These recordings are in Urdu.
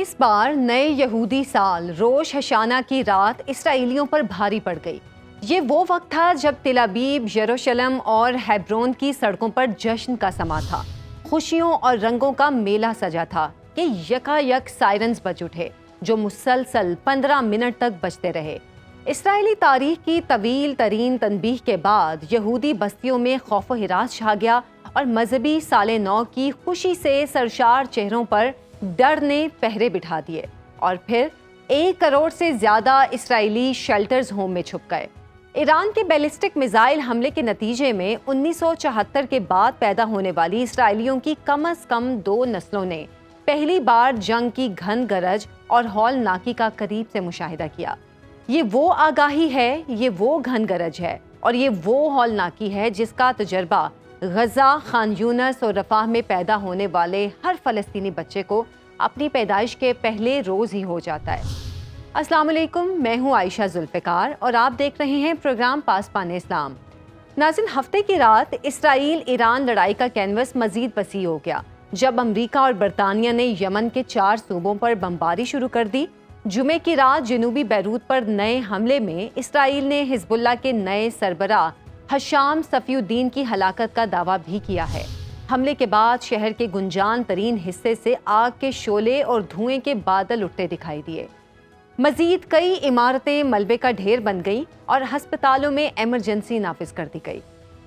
اس بار نئے یہودی سال روش ہشانہ کی رات اسرائیلیوں پر بھاری پڑ گئی۔ یہ وہ وقت تھا جب تل ابیب، یروشلم اور ہیبرون کی سڑکوں پر جشن کا سما تھا۔ خوشیوں اور رنگوں کا میلہ سجا تھا کہ یکا یک سائرنز بج اٹھے جو مسلسل 15 منٹ تک بجتے رہے۔ اسرائیلی تاریخ کی طویل ترین تنبیہ کے بعد یہودی بستیوں میں خوف و ہراس چھا گیا اور مذہبی سال نو کی خوشی سے سرشار چہروں پر ڈر نے پہرے بٹھا دیے، اور پھر 1 کروڑ سے زیادہ اسرائیلی شیلٹرز ہوم میں چھپ گئے۔ ایران کے بیلسٹک میزائل حملے کے نتیجے میں 1974 کے بعد پیدا ہونے والی اسرائیلیوں کی کم از کم 2 نسلوں نے پہلی بار جنگ کی گھن گرج اور ہولناکی کا قریب سے مشاہدہ کیا۔ یہ وہ آگاہی ہے، یہ وہ گھن گرج ہے، اور یہ وہ ہولناکی ہے جس کا تجربہ غزہ، خان یونس اور رفح میں پیدا ہونے والے ہر فلسطینی بچے کو اپنی پیدائش کے پہلے روز ہی ہو جاتا ہے۔ السلام علیکم، میں ہوں عائشہ ذوالفقار اور آپ دیکھ رہے ہیں پروگرام پاسبان اسلام۔ ناظرین، ہفتے کی رات اسرائیل ایران لڑائی کا کینوس مزید وسیع ہو گیا جب امریکہ اور برطانیہ نے یمن کے 4 صوبوں پر بمباری شروع کر دی۔ جمعے کی رات جنوبی بیروت پر نئے حملے میں اسرائیل نے حزب اللہ کے نئے سربراہ ہشام صفی الدین کی ہلاکت کا دعویٰ بھی کیا ہے۔ حملے کے بعد شہر کے گنجان ترین حصے سے آگ کے شعلے اور دھوئیں کے بادل اٹھتے دکھائی دیے۔ مزید کئی عمارتیں ملبے کا ڈھیر بن گئیں اور ہسپتالوں میں ایمرجنسی نافذ کر دی گئی۔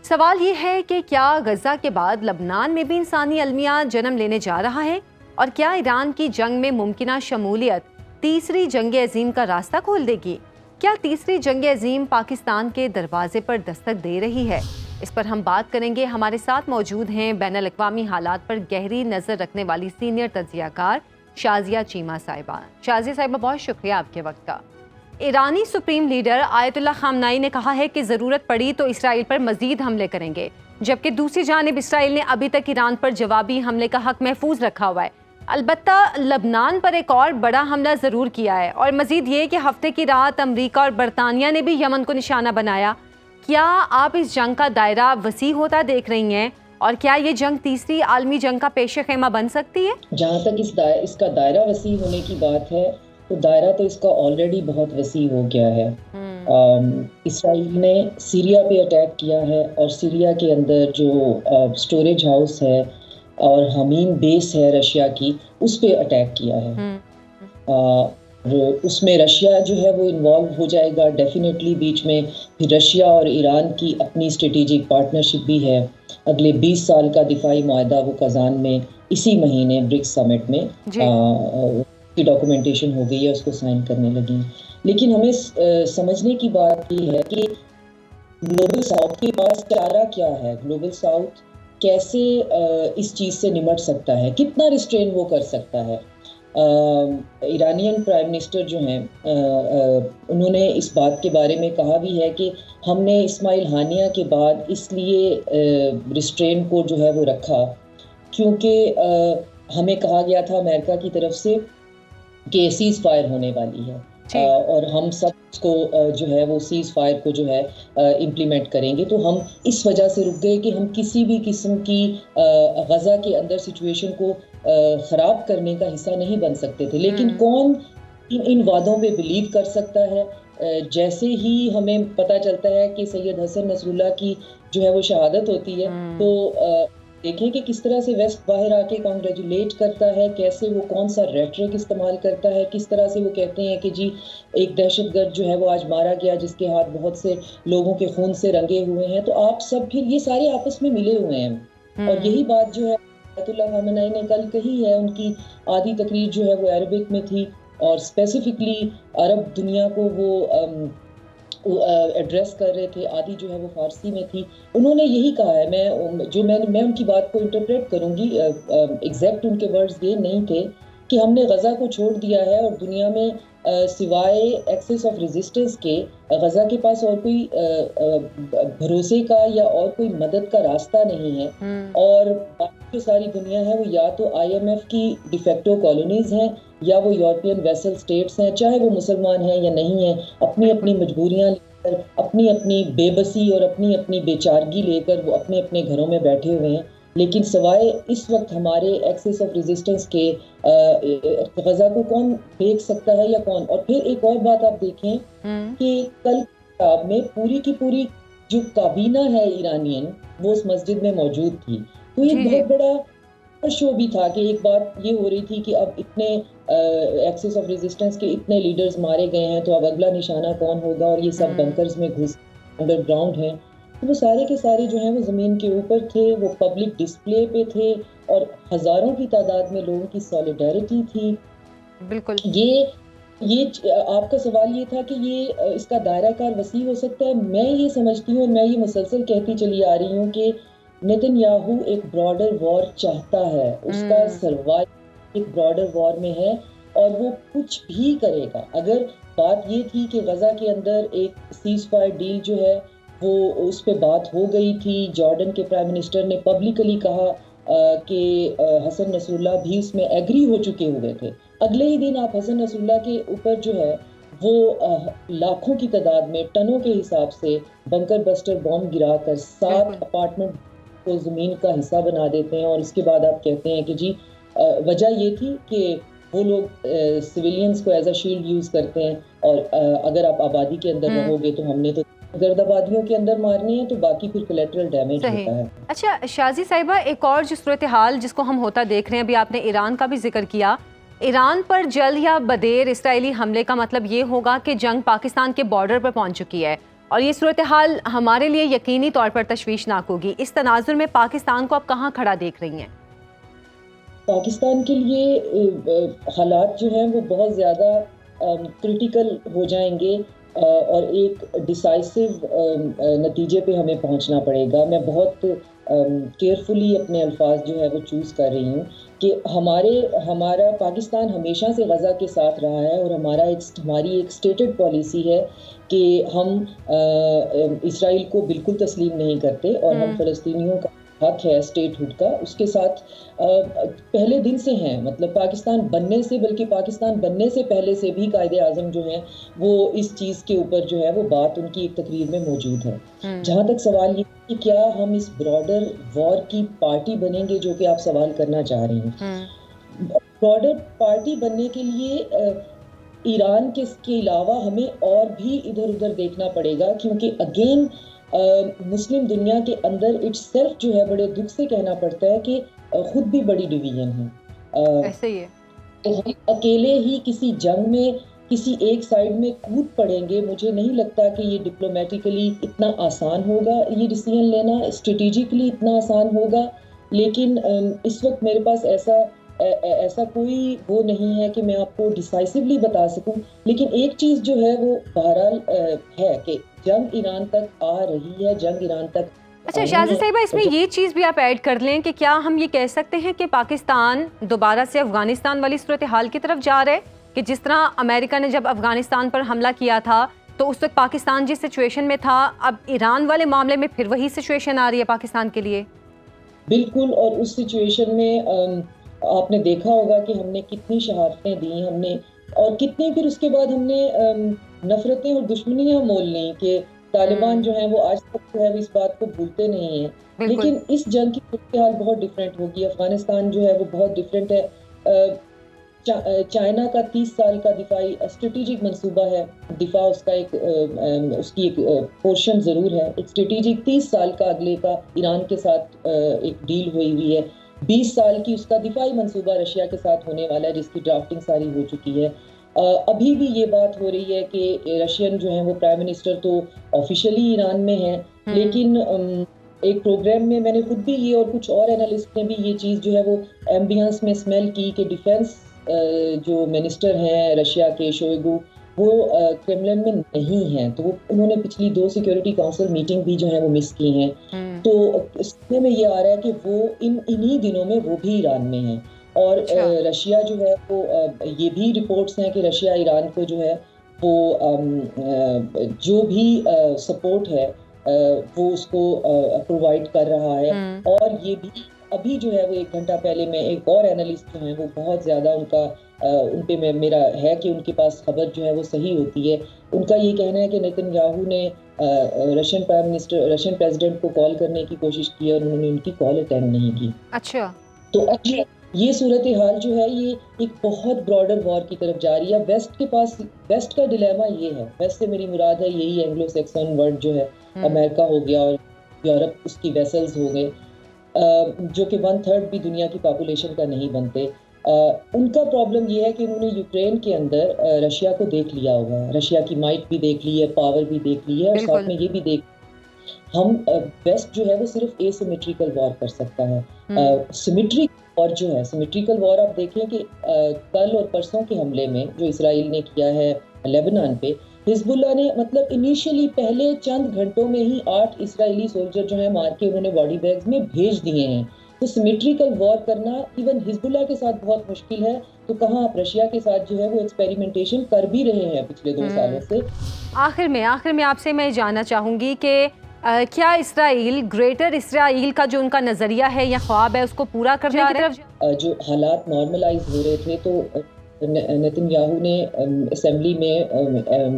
سوال یہ ہے کہ کیا غزہ کے بعد لبنان میں بھی انسانی المیہ جنم لینے جا رہا ہے، اور کیا ایران کی جنگ میں ممکنہ شمولیت تیسری جنگ عظیم کا راستہ کھول دے گی؟ کیا تیسری جنگ عظیم پاکستان کے دروازے پر دستک دے رہی ہے؟ اس پر ہم بات کریں گے۔ ہمارے ساتھ موجود ہیں بین الاقوامی حالات پر گہری نظر رکھنے والی سینئر تجزیہ کار شازیہ چیمہ صاحبہ۔ شازیہ صاحبہ، بہت شکریہ آپ کے وقت کا۔ ایرانی سپریم لیڈر آیت اللہ خامنائی نے کہا ہے کہ ضرورت پڑی تو اسرائیل پر مزید حملے کریں گے، جبکہ دوسری جانب اسرائیل نے ابھی تک ایران پر جوابی حملے کا حق محفوظ رکھا ہوا ہے۔ البتہ لبنان پر ایک اور بڑا حملہ ضرور کیا ہے، اور مزید یہ کہ ہفتے کی رات امریکہ اور برطانیہ نے بھی یمن کو نشانہ بنایا۔ کیا آپ اس جنگ کا دائرہ وسیع ہوتا دیکھ رہی ہیں، اور کیا یہ جنگ تیسری عالمی جنگ کا پیش خیمہ بن سکتی ہے؟ جہاں تک اس کا دائرہ وسیع ہونے کی بات ہے تو دائرہ تو اس کا آلریڈی بہت وسیع ہو گیا ہے۔ اسرائیل نے سیریا پہ اٹیک کیا ہے، اور سیریا کے اندر جو سٹوریج ہاؤس ہے اور حمیم بیس ہے رشیا کی، اس پہ اٹیک کیا ہے۔ اس میں رشیا جو ہے وہ انوالو ہو جائے گا ڈیفینیٹلی بیچ میں۔ پھر رشیا اور ایران کی اپنی اسٹریٹجک پارٹنرشپ بھی ہے۔ اگلے 20 سال کا دفاعی معاہدہ وہ کازان میں اسی مہینے برکس سمٹ میں کی ڈاکومنٹیشن ہو گئی ہے، اس کو سائن کرنے لگی ہیں۔ لیکن ہمیں سمجھنے کی بات یہ ہے کہ گلوبل ساؤتھ کے پاس چارہ کیا ہے، گلوبل ساؤتھ کیسے اس چیز سے نمٹ سکتا ہے، کتنا ریسٹرین وہ کر سکتا ہے۔ ایرانین پرائم منسٹر جو ہیں انہوں نے اس بات کے بارے میں کہا بھی ہے کہ ہم نے اسماعیل ہانیہ کے بعد اس لیے ریسٹرین کو جو ہے وہ رکھا کیونکہ ہمیں کہا گیا تھا امریکہ کی طرف سے کہ سیز فائر ہونے والی ہے، اور ہم سب اس کو جو ہے وہ سیز فائر کو جو ہے امپلیمنٹ کریں گے۔ تو ہم اس وجہ سے رک گئے کہ ہم کسی بھی قسم کی غزہ کے اندر سچویشن کو خراب کرنے کا حصہ نہیں بن سکتے تھے۔ لیکن کون ان وعدوں پہ بلیو کر سکتا ہے؟ جیسے ہی ہمیں پتہ چلتا ہے کہ سید حسن نصر اللہ کی جو ہے وہ شہادت ہوتی ہے، تو دیکھیں کہ کس طرح سے ویسٹ باہر آ کے کانگریچولیٹ کرتا ہے، کیسے وہ کون سا ریٹرک استعمال کرتا ہے، کس طرح سے وہ کہتے ہیں کہ جی ایک دہشت گرد جو ہے وہ آج مارا گیا جس کے ہاتھ بہت سے لوگوں کے خون سے رنگے ہوئے ہیں۔ تو آپ سب پھر یہ سارے آپس میں ملے ہوئے ہیں، اور یہی بات جو ہے آیت اللہ خامنائی نے کل کہی ہے۔ ان کی آدھی تقریر جو ہے وہ عربک میں تھی، اور اسپیسیفکلی عرب دنیا کو وہ ایڈریس کر رہے تھے، آدھی جو ہے وہ فارسی میں تھی۔ انہوں نے یہی کہا ہے، میں ان کی بات کو انٹرپریٹ کروں گی، ایگزیکٹ ان کے ورڈز یہ نہیں تھے کہ ہم نے غزہ کو چھوڑ دیا ہے اور دنیا میں سوائے ایکسس آف ریزسٹنس کے غزہ کے پاس اور کوئی بھروسے کا یا اور کوئی مدد کا راستہ نہیں ہے، اور باقی جو ساری دنیا ہے وہ یا تو IMF کی ڈیفیکٹو کالونیز ہیں یا وہ یورپین ویسل سٹیٹس ہیں، چاہے وہ مسلمان ہیں یا نہیں ہیں، اپنی اپنی مجبوریاں لے کر، اپنی اپنی بے بسی اور اپنی اپنی بے چارگی لے کر وہ اپنے اپنے گھروں میں بیٹھے ہوئے ہیں۔ لیکن سوائے اس وقت ہمارے ایکسس آف ریزسٹنس کے غزہ کو کون دیکھ سکتا ہے یا کون. اور پھر ایک اور بات آپ دیکھیں کہ کل خطاب میں پوری کی پوری جو کابینہ ہے ایرانین وہ اس مسجد میں موجود تھی. تو یہ بہت بڑا شو بھی تھا کہ ایک بات یہ ہو رہی تھی کہ اب اتنے ایکسس آف ریزسٹنس کے اتنے لیڈرز مارے گئے ہیں تو اب اگلا نشانہ کون ہوگا, اور یہ سب بنکرز میں گھس انڈر گراؤنڈ ہیں. تو وہ سارے کے سارے جو ہیں وہ زمین کے اوپر تھے, وہ پبلک ڈسپلے پہ تھے, اور ہزاروں کی تعداد میں لوگوں کی سولیڈیرٹی تھی. بالکل. یہ آپ کا سوال یہ تھا کہ یہ اس کا دائرہ کار وسیع ہو سکتا ہے. میں یہ سمجھتی ہوں اور میں یہ مسلسل کہتی چلی آ رہی ہوں کہ نیتن یاہو ایک براڈر وار چاہتا ہے, اس کا سروائیو ایک براڈر وار میں ہے, اور وہ کچھ بھی کرے گا. اگر بات یہ تھی کہ غزہ کے اندر ایک سیز فائر ڈیل جو ہے وہ اس پہ بات ہو گئی تھی, جارڈن کے پرائم منسٹر نے پبلکلی کہا کہ حسن نصر اللہ بھی اس میں ایگری ہو چکے ہوئے تھے. اگلے ہی دن آپ حسن نصر اللہ کے اوپر جو ہے وہ لاکھوں کی تعداد میں ٹنوں کے حساب سے بنکر بسٹر بم گرا کر 7 اپارٹمنٹ کو زمین کا حصہ بنا دیتے ہیں, اور اس کے بعد آپ کہتے ہیں کہ جی وجہ یہ تھی کہ وہ لوگ سویلینز کو ایز اے شیلڈ یوز کرتے ہیں, اور اگر آپ آبادی کے اندر رہو گے تو ہم نے تو گرد آبادیوں کے اندر مارنی ہے, تو باقی پھر کولیٹرل ڈیمیج ہوتا ہے. اچھا شازی صاحبہ, ایک اور جو صورتحال جس کو ہم ہوتا دیکھ رہے ہیں, ابھی آپ نے ایران کا بھی ذکر کیا, ایران پر جلد یا بدیر اسرائیلی حملے کا مطلب یہ ہوگا کہ جنگ پاکستان کے بارڈر پر پہنچ چکی ہے, اور یہ صورتحال ہمارے لیے یقینی طور پر تشویشناک ہوگی. اس تناظر میں پاکستان کو آپ کہاں کھڑا دیکھ رہی ہیں؟ پاکستان کے لیے حالات جو ہیں وہ بہت زیادہ کرٹیکل ہو جائیں گے, اور ایک ڈیسائسو نتیجے پہ ہمیں پہنچنا پڑے گا. میں بہت کیئرفلی اپنے الفاظ جو ہے وہ چوز کر رہی ہوں کہ ہمارا پاکستان ہمیشہ سے غزہ کے ساتھ رہا ہے, اور ہماری ایک اسٹیٹڈ پالیسی ہے کہ ہم اسرائیل کو بالکل تسلیم نہیں کرتے, اور ہم فلسطینیوں کا حق ہے اسٹیٹ ہوڈ کا اس کے ساتھ پہلے دن سے ہیں. مطلب پاکستان بننے سے, بلکہ پاکستان بننے سے پہلے سے بھی قائد اعظم جو ہیں وہ اس چیز کے اوپر جو ہے وہ بات ان کی ایک تقریر میں موجود ہے. جہاں تک سوال یہ کہ کیا ہم اس براڈر وار کی پارٹی بنیں گے, جو کہ آپ سوال کرنا چاہ رہی ہیں, براڈر پارٹی بننے کے لیے ایران کے علاوہ ہمیں اور بھی ادھر ادھر دیکھنا پڑے گا, کیونکہ اگین مسلم دنیا کے اندر اٹ سیلف جو ہے بڑے دکھ سے کہنا پڑتا ہے کہ خود بھی بڑی ڈویژن ہے. ایسے ہی ہے. تو ہم اکیلے ہی کسی جنگ میں کسی ایک سائڈ میں کود پڑیں گے, مجھے نہیں لگتا کہ یہ ڈپلومیٹیکلی اتنا آسان ہوگا, یہ ڈیسیژن لینا اسٹریٹجکلی اتنا آسان ہوگا. لیکن اس وقت میرے پاس ایسا کوئی وہ نہیں ہے کہ میں آپ کو ڈیسائسولی بتا سکوں. لیکن ایک چیز جو ہے وہ بہرحال ہے کہ جنگ ایران تک آ رہی ہے, جنگ ایران تک. اچھا شازی صاحبہ, اس میں یہ چیز بھی آپ ایڈ کر لیں کہ کیا ہم یہ کہہ سکتے ہیں کہ پاکستان دوبارہ سے افغانستان والی صورتحال کی طرف جا رہے, کہ جس طرح امریکہ نے جب افغانستان پر حملہ کیا تھا تو اس وقت پاکستان جس سچویشن میں تھا, اب ایران والے معاملے میں پھر وہی سچویشن آ رہی ہے پاکستان کے لیے؟ بالکل, اور اس سچویشن میں آپ نے دیکھا ہوگا کہ ہم نے کتنی شہادتیں دی, ہم نے, اور کتنی پھر اس کے بعد ہم نے نفرتیں اور دشمنیاں مول لیں کہ طالبان جو ہیں وہ آج تک جو ہے اس بات کو بھولتے نہیں ہیں. لیکن اس جنگ کی صورتحال بہت ڈیفرنٹ ہوگی. افغانستان جو ہے وہ بہت ڈیفرنٹ ہے. چائنا کا 30 سال کا دفاعی اسٹریٹجک منصوبہ ہے, دفاع اس کا اس کی ایک پورشن ضرور ہے, ایک اسٹریٹجک 30 سال کا اگلے کا ایران کے ساتھ ایک ڈیل ہوئی ہے. 20 سال کی اس کا دفاعی منصوبہ رشیا کے ساتھ ہونے والا ہے, جس کی ڈرافٹنگ ساری ہو چکی ہے. ابھی بھی یہ بات ہو رہی ہے کہ رشین جو ہیں وہ پرائم منسٹر تو آفیشلی ایران میں ہیں, لیکن ایک پروگرام میں نے خود بھی یہ اور کچھ اور انالسٹ نے بھی یہ چیز جو ہے وہ ایمبینس میں اسمیل کی کہ ڈیفینس جو منسٹر ہیں رشیا کے شوئگو, وہ کرملن میں نہیں ہیں, تو انہوں نے پچھلی 2 سیکیورٹی کونسل میٹنگ بھی جو ہے وہ مس کی ہیں. تو سننے میں یہ آ رہا ہے کہ وہ انہی دنوں میں وہ بھی ایران میں ہیں. اور رشیا جو ہے وہ یہ بھی رپورٹس ہیں کہ رشیا ایران کو جو ہے وہ جو بھی سپورٹ ہے وہ اس کو پرووائڈ کر رہا ہے. اور یہ بھی ابھی جو ہے وہ 1 گھنٹہ پہلے میں ایک اور اینالسٹ جو ہیں وہ بہت زیادہ ان کا ان پہ میرا ہے کہ ان کے پاس خبر جو ہے وہ صحیح ہوتی ہے. ان کا یہ کہنا ہے کہ نیتن یاہو نے رشین پریزیڈنٹ کو کال کرنے کی کوشش کی اور انہوں نے ان کی کال اٹینڈ نہیں کی. اچھا. تو اب یہ صورتحال جو ہے یہ ایک بہت براڈر وار کی طرف جا رہی ہے. ویسٹ کے پاس ویسٹ کا ڈیلیما یہ ہے, ویسٹ سے میری مراد ہے یہی اینگلو سیکسن ورلڈ جو ہے, امریکہ ہو گیا اور یورپ اس کی ویسلز ہو گئے, جو کہ 1/3 بھی دنیا کی پاپولیشن کا نہیں بنتے. ان کا پرابلم یہ ہے کہ انہوں نے یوکرین کے اندر رشیا کو دیکھ لیا ہوا ہے, رشیا کی مائٹ بھی دیکھ لی ہے, پاور بھی دیکھ لی ہے, اور ساتھ میں یہ بھی دیکھ ہم ویسٹ جو ہے وہ صرف اے سیمیٹریکل وار کر سکتا ہے. سیمیٹرک وار جو ہے, سیمیٹریکل وار آپ دیکھیں کہ کل اور پرسوں کے حملے میں جو اسرائیل نے کیا ہے لیبنان پہ, حزب اللہ نے مطلب انیشلی پہلے چند گھنٹوں میں ہی 8 اسرائیلی سولجر جو ہیں مار کے انہوں نے باڈی بیگز میں بھیج دیے ہیں. تو سیمیٹریکل وار کرنا ایون حزب اللہ کے ساتھ بہت مشکل ہے, تو کہاں آپ رشیا کے ساتھ جو ہے وہ ایکسپیریمنٹیشن کر بھی رہے ہیں پچھلے 2 سالوں سے. آخر میں آپ سے میں جاننا چاہوں گی کہ کیا اسرائیل گریٹر اسرائیل کا جو ان کا نظریہ ہے یا خواب ہے اس کو پورا کرنے کی طرف, جو حالات نارملائز ہو رہے تھے تو نیتن یاہو نے اسمبلی میں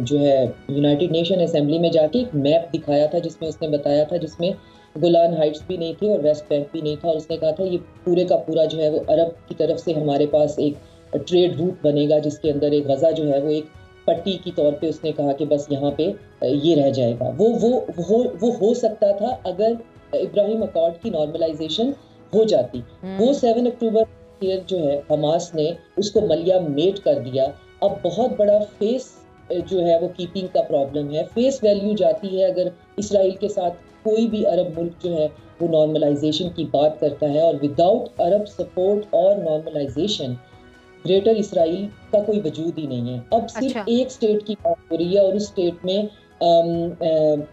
جو ہے یونائٹڈ نیشن اسمبلی میں جا کے ایک میپ دکھایا تھا جس میں اس نے بتایا تھا, جس میں گولان ہائٹس بھی نہیں تھے اور ویسٹ بینک بھی نہیں تھا, اور اس نے کہا تھا یہ پورے کا پورا جو ہے وہ عرب کی طرف سے ہمارے پاس ایک ٹریڈ روٹ بنے گا, جس کے اندر ایک غزہ جو ہے وہ ایک پٹی کی طور پہ اس نے کہا کہ بس یہاں پہ یہ رہ جائے گا. وہ ہو سکتا تھا اگر ابراہیم اکارڈ کی نارملائزیشن ہو جاتی. وہ 7 اکتوبر جو ہے حماس نے اس کو ملیا میٹ کر دیا. اب بہت بڑا فیس جو ہے وہ کیپنگ کا پرابلم ہے, فیس ویلیو جاتی ہے اگر اسرائیل کے ساتھ کوئی بھی عرب ملک جو ہے وہ نارملائزیشن کی بات کرتا ہے, اور وداؤٹ عرب سپورٹ اور نارملائزیشن گریٹر اسرائیل کا کوئی وجود ہی نہیں ہے. اب صرف ایک سٹیٹ کی بات ہو رہی ہے, اور اس سٹیٹ میں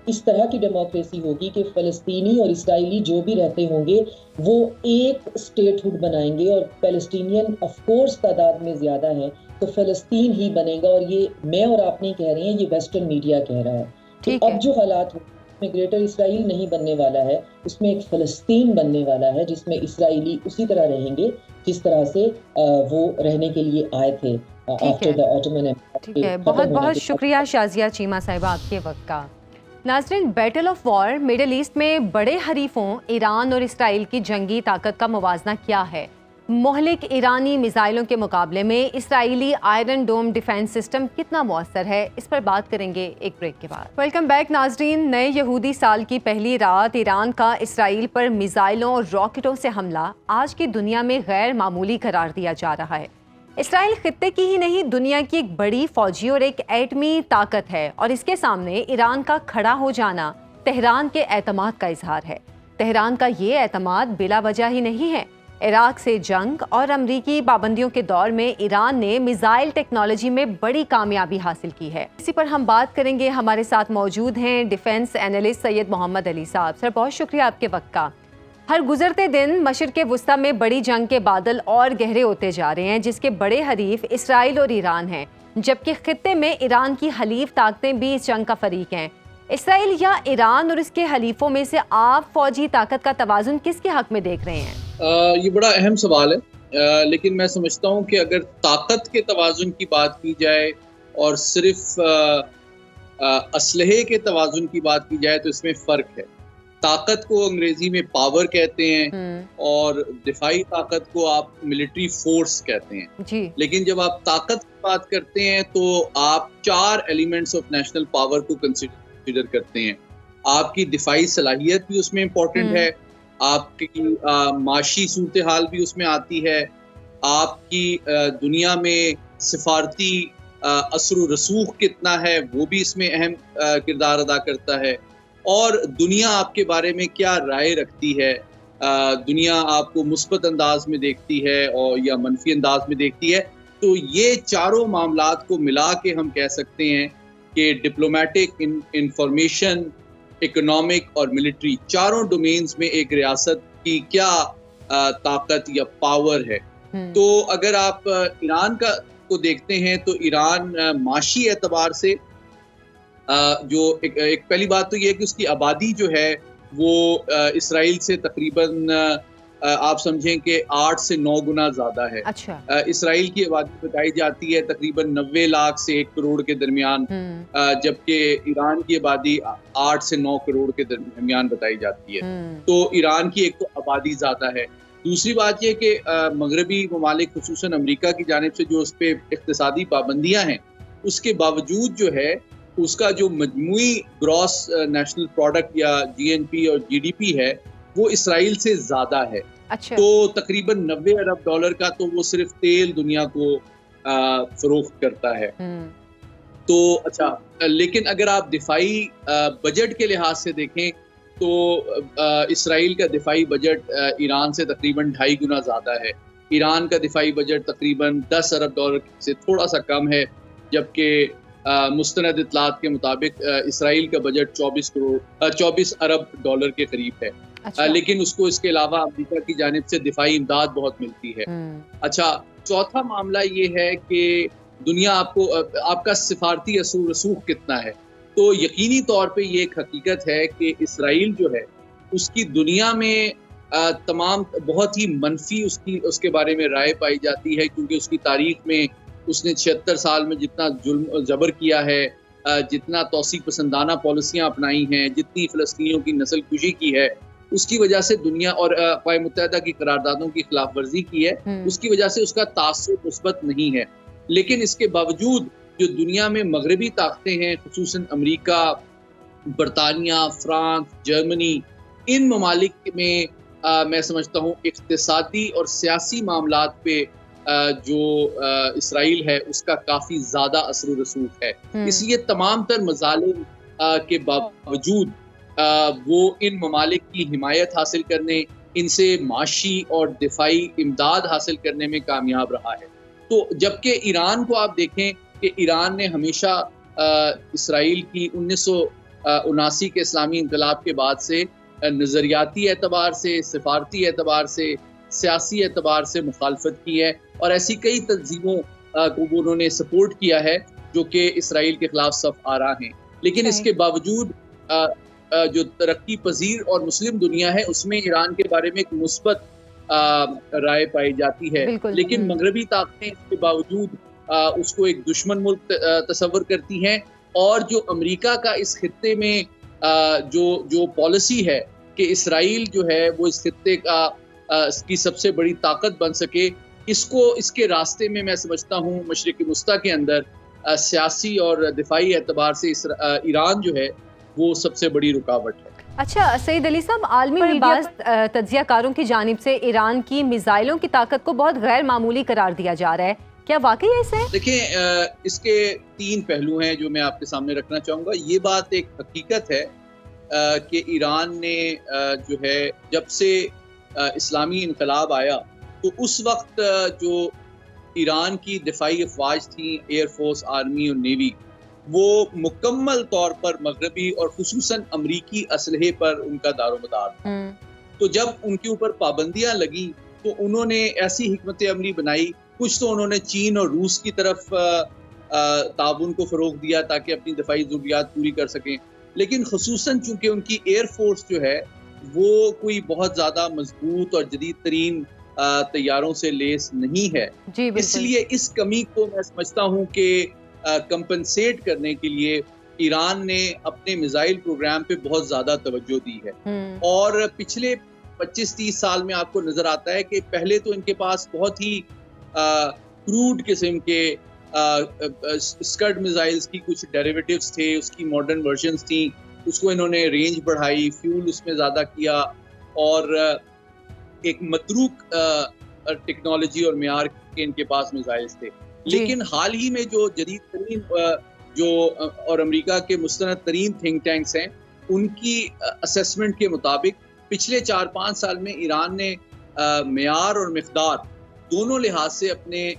اس طرح کی ڈیموکریسی ہوگی کہ فلسطینی اور اسرائیلی جو بھی رہتے ہوں گے وہ ایک اسٹیٹ ہوڈ بنائیں گے, اور پیلسٹینین آف کورس تعداد میں زیادہ ہیں تو فلسطین ہی بنے گا. اور یہ میں اور آپ نہیں کہہ رہے ہیں, یہ ویسٹرن میڈیا کہہ رہا ہے. تو اب جو حالات میں گریٹر اسرائیل نہیں بننے والا ہے, اس میں ایک فلسطین بننے والا ہے جس میں اسرائیلی اسی طرح رہیں گے جس طرح سے وہ رہنے کے لیے آئے تھے آفٹر دی آٹومن ایمپائر. ٹھیک ہے, بہت بہت شکریہ شازیہ چیمہ صاحبہ آپ کے وقت کا. ناظرین, battle of war Middle East میں بڑے حریفوں ایران اور اسرائیل کی جنگی طاقت کا موازنہ کیا ہے؟ مہلک ایرانی میزائلوں کے مقابلے میں اسرائیلی آئرن ڈوم ڈیفینس سسٹم کتنا مؤثر ہے؟ اس پر بات کریں گے ایک بریک کے بعد. ویلکم بیک ناظرین. نئے یہودی سال کی پہلی رات ایران کا اسرائیل پر میزائلوں اور راکٹوں سے حملہ آج کی دنیا میں غیر معمولی قرار دیا جا رہا ہے. اسرائیل خطے کی ہی نہیں دنیا کی ایک بڑی فوجی اور ایک ایٹمی طاقت ہے, اور اس کے سامنے ایران کا کھڑا ہو جانا تہران کے اعتماد کا اظہار ہے. تہران کا یہ اعتماد بلا وجہ ہی نہیں ہے. عراق سے جنگ اور امریکی پابندیوں کے دور میں ایران نے میزائل ٹیکنالوجی میں بڑی کامیابی حاصل کی ہے. اسی پر ہم بات کریں گے. ہمارے ساتھ موجود ہیں ڈیفنس اینالسٹ سید محمد علی صاحب. سر, بہت شکریہ آپ کے وقت کا. ہر گزرتے دن مشرق وسطیٰ میں بڑی جنگ کے بادل اور گہرے ہوتے جا رہے ہیں, جس کے بڑے حریف اسرائیل اور ایران ہیں, جبکہ خطے میں ایران کی حلیف طاقتیں بھی اس جنگ کا فریق ہیں. اسرائیل یا ایران اور اس کے حلیفوں میں سے آپ فوجی طاقت کا توازن کس کے حق میں دیکھ رہے ہیں؟ یہ بڑا اہم سوال ہے, لیکن میں سمجھتا ہوں کہ اگر طاقت کے توازن کی بات کی جائے اور صرف اسلحے کے توازن کی بات کی جائے تو اس میں فرق ہے. طاقت کو انگریزی میں پاور کہتے ہیں اور دفاعی طاقت کو آپ ملٹری فورس کہتے ہیں جی. لیکن جب آپ طاقت کی بات کرتے ہیں تو آپ 4 ایلیمنٹس آف نیشنل پاور کو کنسیڈر کرتے ہیں. آپ کی دفاعی صلاحیت بھی اس میں امپورٹنٹ ہے, آپ کی معاشی صورتحال بھی اس میں آتی ہے, آپ کی دنیا میں سفارتی اثر و رسوخ کتنا ہے وہ بھی اس میں اہم کردار ادا کرتا ہے, اور دنیا آپ کے بارے میں کیا رائے رکھتی ہے. دنیا آپ کو مثبت انداز میں دیکھتی ہے اور یا منفی انداز میں دیکھتی ہے. تو یہ چاروں معاملات کو ملا کے ہم کہہ سکتے ہیں کہ ڈپلومیٹک, انفارمیشن, اکنامک اور ملٹری چاروں ڈومینز میں ایک ریاست کی کیا طاقت یا پاور ہے. تو اگر آپ ایران کو دیکھتے ہیں تو ایران معاشی اعتبار سے جو ایک پہلی بات تو یہ ہے کہ اس کی آبادی جو ہے وہ اسرائیل سے تقریباً آپ سمجھیں کہ 8 سے 9 گنا زیادہ ہے. اچھا. اسرائیل کی آبادی بتائی جاتی ہے تقریباً 90 لاکھ سے 1 کروڑ کے درمیان، جبکہ ایران کی آبادی 8 سے 9 کروڑ کے درمیان بتائی جاتی ہے. تو ایران کی ایک تو آبادی زیادہ ہے. دوسری بات یہ کہ مغربی ممالک خصوصاً امریکہ کی جانب سے جو اس پہ اقتصادی پابندیاں ہیں، اس کے باوجود جو ہے اس کا جو مجموعی گراس نیشنل پروڈکٹ یا GNP اور GDP ہے وہ اسرائیل سے زیادہ ہے. اچھا. تو تقریباً 90 ارب ڈالر کا تو وہ صرف تیل دنیا کو فروخت کرتا ہے. تو اچھا، لیکن اگر آپ دفاعی بجٹ کے لحاظ سے دیکھیں تو اسرائیل کا دفاعی بجٹ ایران سے تقریباً 2.5 گنا زیادہ ہے. ایران کا دفاعی بجٹ تقریباً 10 ارب ڈالر سے تھوڑا سا کم ہے، جبکہ مستند اطلاعات کے مطابق اسرائیل کا بجٹ 24 ارب ڈالر کے قریب ہے. لیکن اس کو اس کے علاوہ امریکہ کی جانب سے دفاعی امداد بہت ملتی ہے. اچھا، چوتھا معاملہ یہ ہے کہ دنیا آپ کا سفارتی اثر و رسوخ کتنا ہے. تو یقینی طور پہ یہ ایک حقیقت ہے کہ اسرائیل جو ہے اس کی دنیا میں تمام بہت ہی منفی اس کے بارے میں رائے پائی جاتی ہے، کیونکہ اس کی تاریخ میں اس نے 76 سال میں جتنا ظلم و جبر کیا ہے، جتنا توسیع پسندانہ پالیسیاں اپنائی ہیں، جتنی فلسطینیوں کی نسل کشی کی ہے، اس کی وجہ سے دنیا اور اقوام متحدہ کی قراردادوں کی خلاف ورزی کی ہے، اس کی وجہ سے اس کا تاثر مثبت نہیں ہے. لیکن اس کے باوجود جو دنیا میں مغربی طاقتیں ہیں، خصوصاً امریکہ، برطانیہ، فرانس، جرمنی، ان ممالک میں میں سمجھتا ہوں اقتصادی اور سیاسی معاملات پہ جو اسرائیل ہے اس کا کافی زیادہ اثر و رسوخ ہے. اس لیے تمام تر مظالم کے باوجود وہ ان ممالک کی حمایت حاصل کرنے، ان سے معاشی اور دفاعی امداد حاصل کرنے میں کامیاب رہا ہے. تو جبکہ ایران کو آپ دیکھیں کہ ایران نے ہمیشہ اسرائیل کی 1979 کے اسلامی انقلاب کے بعد سے نظریاتی اعتبار سے، سفارتی اعتبار سے، سیاسی اعتبار سے مخالفت کی ہے، اور ایسی کئی تنظیموں کو انہوں نے سپورٹ کیا ہے جو کہ اسرائیل کے خلاف صف آرا ہیں. لیکن اس کے باوجود جو ترقی پذیر اور مسلم دنیا ہے اس میں ایران کے بارے میں ایک مثبت رائے پائی جاتی ہے. لیکن مغربی طاقتیں اس کے باوجود اس کو ایک دشمن ملک تصور کرتی ہیں، اور جو امریکہ کا اس خطے میں جو پالیسی ہے کہ اسرائیل جو ہے وہ اس خطے کی سب سے بڑی طاقت بن سکے، اس کے راستے میں سمجھتا ہوں مشرق وسطیٰ کے اندر سیاسی اور دفاعی اعتبار سے ایران جو ہے وہ سب سے بڑی رکاوٹ ہے. اچھا سعید علی صاحب، عالمی میڈیا پر تجزیہ کاروں کی جانب سے ایران کی میزائلوں کی طاقت کو بہت غیر معمولی قرار دیا جا رہا ہے، کیا واقعی ایسا ہے؟ دیکھیں، اس کے 3 پہلو ہیں جو میں آپ کے سامنے رکھنا چاہوں گا. یہ بات ایک حقیقت ہے کہ ایران نے جو ہے جب سے اسلامی انقلاب آیا تو اس وقت جو ایران کی دفاعی افواج تھیں، ایئر فورس، آرمی اور نیوی، وہ مکمل طور پر مغربی اور خصوصاً امریکی اسلحے پر ان کا دار و مدار تھا. تو جب ان کے اوپر پابندیاں لگی تو انہوں نے ایسی حکمت عملی بنائی. کچھ تو انہوں نے چین اور روس کی طرف تعاون کو فروغ دیا تاکہ اپنی دفاعی ضروریات پوری کر سکیں، لیکن خصوصاً چونکہ ان کی ایئر فورس جو ہے وہ کوئی بہت زیادہ مضبوط اور جدید ترین طیاروں سے لیس نہیں ہے. اس لیے اس کمی کو میں سمجھتا ہوں کہ کمپنسیٹ کرنے کے لیے ایران نے اپنے میزائل پروگرام پہ بہت زیادہ توجہ دی ہے. اور پچھلے 25-30 سال میں آپ کو نظر آتا ہے کہ پہلے تو ان کے پاس بہت ہی کروڈ قسم کے اسکڈ میزائلز کی کچھ ڈیریویٹیوز تھے، اس کی ماڈرن ورژنز تھیں. اس کو انہوں نے رینج بڑھائی، فیول اس میں زیادہ کیا، اور ایک متروک ٹیکنالوجی اور معیار کے ان کے پاس میزائلز تھے. لیکن حال ہی میں جو جدید ترین اور امریکہ کے مستند ترین تھنک ٹینکس ہیں، ان کی اسیسمنٹ کے مطابق پچھلے 4-5 سال میں ایران نے معیار اور مقدار دونوں لحاظ سے اپنے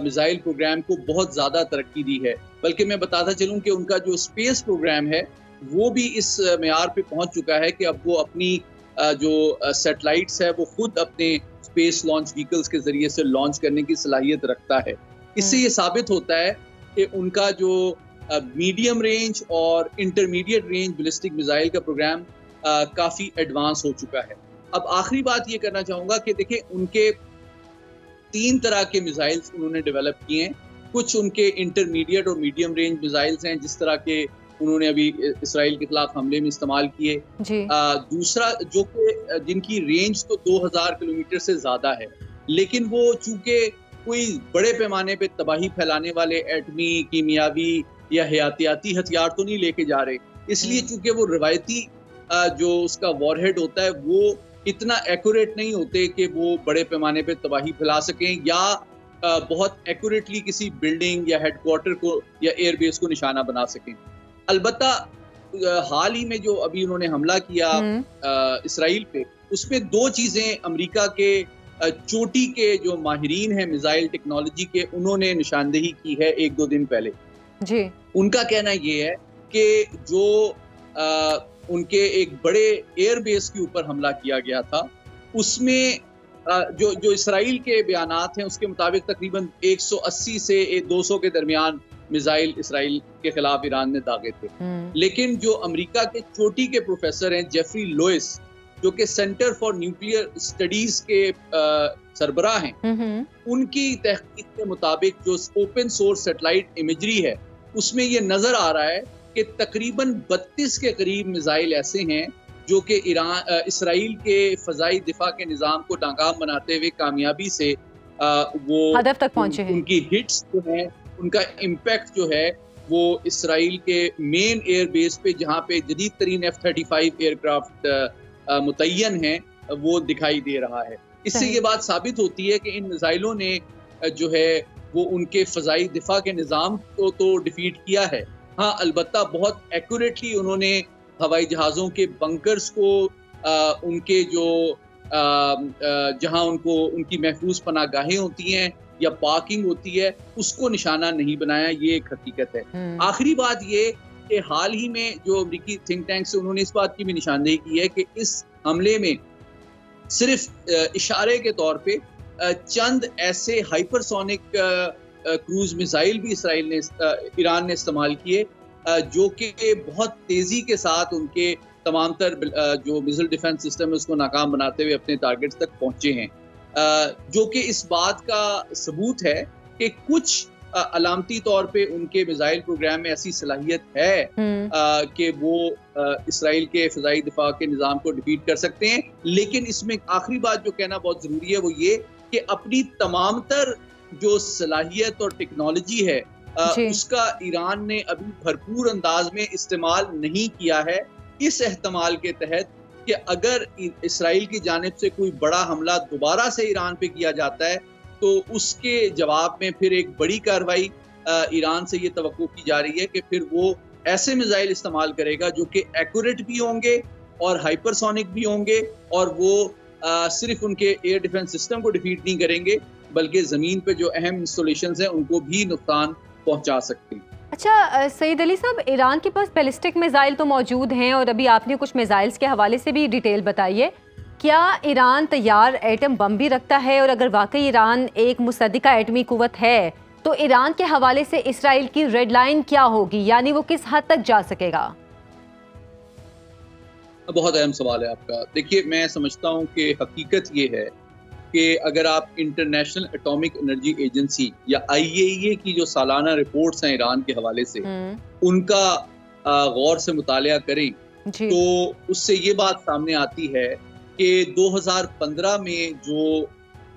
میزائل پروگرام کو بہت زیادہ ترقی دی ہے. بلکہ میں بتاتا چلوں کہ ان کا جو اسپیس پروگرام ہے وہ بھی اس معیار پہ پہنچ چکا ہے کہ اب وہ اپنی جو سیٹلائٹس ہے وہ خود اپنے اسپیس لانچ وہیکلز کے ذریعے سے لانچ کرنے کی صلاحیت رکھتا ہے. اس سے یہ ثابت ہوتا ہے کہ ان کا جو میڈیم رینج اور انٹرمیڈیٹ رینج بیلسٹک میزائل کا پروگرام کافی ایڈوانس ہو چکا ہے. اب آخری بات یہ کرنا چاہوں گا کہ دیکھیں ان کے 3 طرح کے میزائلز انہوں نے ڈیولپ کیے ہیں. کچھ ان کے انٹرمیڈیٹ اور میڈیم رینج میزائلز ہیں جس طرح کے انہوں نے ابھی اسرائیل کے خلاف حملے میں استعمال کیے. دوسرا جو کہ جن کی رینج تو 2000 کلومیٹر سے زیادہ ہے، لیکن وہ چونکہ کوئی بڑے پیمانے پہ تباہی پھیلانے والے ایٹمی، کیمیاوی یا حیاتیاتی ہتھیار تو نہیں لے کے جا رہے، اس لیے چونکہ وہ روایتی جو اس کا وار ہیڈ ہوتا ہے وہ اتنا ایکوریٹ نہیں ہوتے کہ وہ بڑے پیمانے پہ تباہی پھیلا سکیں یا بہت ایکوریٹلی کسی بلڈنگ یا ہیڈ کوارٹر کو یا ایئر بیس کو نشانہ بنا سکیں. البتہ حال ہی میں جو ابھی انہوں نے حملہ کیا اسرائیل پہ، اس میں 2 چیزیں امریکہ کے چوٹی کے جو ماہرین ہیں میزائل ٹیکنالوجی کے، انہوں نے نشاندہی کی ہے 1-2 دن پہلے. جی ان کا کہنا یہ ہے کہ جو ان کے ایک بڑے ایئر بیس کے اوپر حملہ کیا گیا تھا، اس میں جو اسرائیل کے بیانات ہیں اس کے مطابق تقریباً 180 سے 200 کے درمیان میزائل اسرائیل کے خلاف ایران نے داغے تھے. لیکن جو امریکہ کے چوٹی کے پروفیسر ہیں جیفری لوئس، جو کہ سینٹر فار نیوکلیئر اسٹڈیز کے سربراہ ہیں، ان کی تحقیق کے مطابق جو اوپن سورس سیٹلائٹ امیجری ہے اس میں یہ نظر آ رہا ہے کہ تقریباً 32 کے قریب میزائل ایسے ہیں جو کہ اسرائیل کے فضائی دفاع کے نظام کو ناکام بناتے ہوئے کامیابی سے وہ ہدف تک پہنچے ہیں. ان کی ہٹس جو ہیں، ان کا امپیکٹ جو ہے وہ اسرائیل کے مین ایئر بیس پہ جہاں پہ جدید ترین F-35 ایئر کرافٹ متعین ہیں وہ دکھائی دے رہا ہے. اس سے یہ بات ثابت ہوتی ہے کہ ان میزائلوں نے جو ہے وہ ان کے فضائی دفاع کے نظام کو تو ڈیفیٹ کیا ہے. ہاں البتہ بہت ایکوریٹلی انہوں نے ہوائی جہازوں کے بنکرز کو ان کے جو جہاں ان کی محفوظ پناہ گاہیں ہوتی ہیں یا پارکنگ ہوتی ہے اس کو نشانہ نہیں بنایا. یہ ایک حقیقت ہے. آخری بات یہ کہ حال ہی میں جو امریکی تھنک ٹینک سے انہوں نے اس بات کی بھی نشاندہی کی ہے کہ اس حملے میں صرف اشارے کے طور پہ چند ایسے ہائپر سونک کروز میزائل بھی ایران نے استعمال کیے جو کہ بہت تیزی کے ساتھ ان کے تمام تر جو میزائل ڈیفنس سسٹم ہے اس کو ناکام بناتے ہوئے اپنے ٹارگٹس تک پہنچے ہیں، جو کہ اس بات کا ثبوت ہے کہ کچھ علامتی طور پہ ان کے میزائل پروگرام میں ایسی صلاحیت ہے کہ وہ اسرائیل کے فضائی دفاع کے نظام کو ڈیفیٹ کر سکتے ہیں. لیکن اس میں آخری بات جو کہنا بہت ضروری ہے وہ یہ کہ اپنی تمام تر جو صلاحیت اور ٹیکنالوجی ہے اس کا ایران نے ابھی بھرپور انداز میں استعمال نہیں کیا ہے، اس احتمال کے تحت کہ اگر اسرائیل کی جانب سے کوئی بڑا حملہ دوبارہ سے ایران پہ کیا جاتا ہے تو اس کے جواب میں پھر ایک بڑی کارروائی ایران سے یہ توقع کی جا رہی ہے کہ پھر وہ ایسے میزائل استعمال کرے گا جو کہ ایکوریٹ بھی ہوں گے اور ہائپر سونک بھی ہوں گے، اور وہ صرف ان کے ایئر ڈیفنس سسٹم کو ڈیفیٹ نہیں کریں گے بلکہ زمین پہ جو اہم انسٹالیشنز ہیں ان کو بھی نقصان پہنچا سکتے ہیں. اچھا سعید علی صاحب، ایران کے پاس بیلسٹک میزائل تو موجود ہیں اور ابھی آپ نے کچھ میزائلز کے حوالے سے بھی ڈیٹیل بتائی ہے. کیا ایران تیار ایٹم بم بھی رکھتا ہے؟ اور اگر واقعی ایران ایک مصدقہ ایٹمی قوت ہے تو ایران کے حوالے سے اسرائیل کی ریڈ لائن کیا ہوگی، یعنی وہ کس حد تک جا سکے گا؟ بہت اہم سوال ہے آپ کا. دیکھیے میں سمجھتا ہوں کہ حقیقت یہ ہے کہ اگر آپ انٹرنیشنل اٹامک انرجی ایجنسی یا IAEA کی جو سالانہ رپورٹس ہیں ایران کے حوالے سے ان کا غور سے مطالعہ کریں تو اس سے یہ بات سامنے آتی ہے کہ 2015 میں جو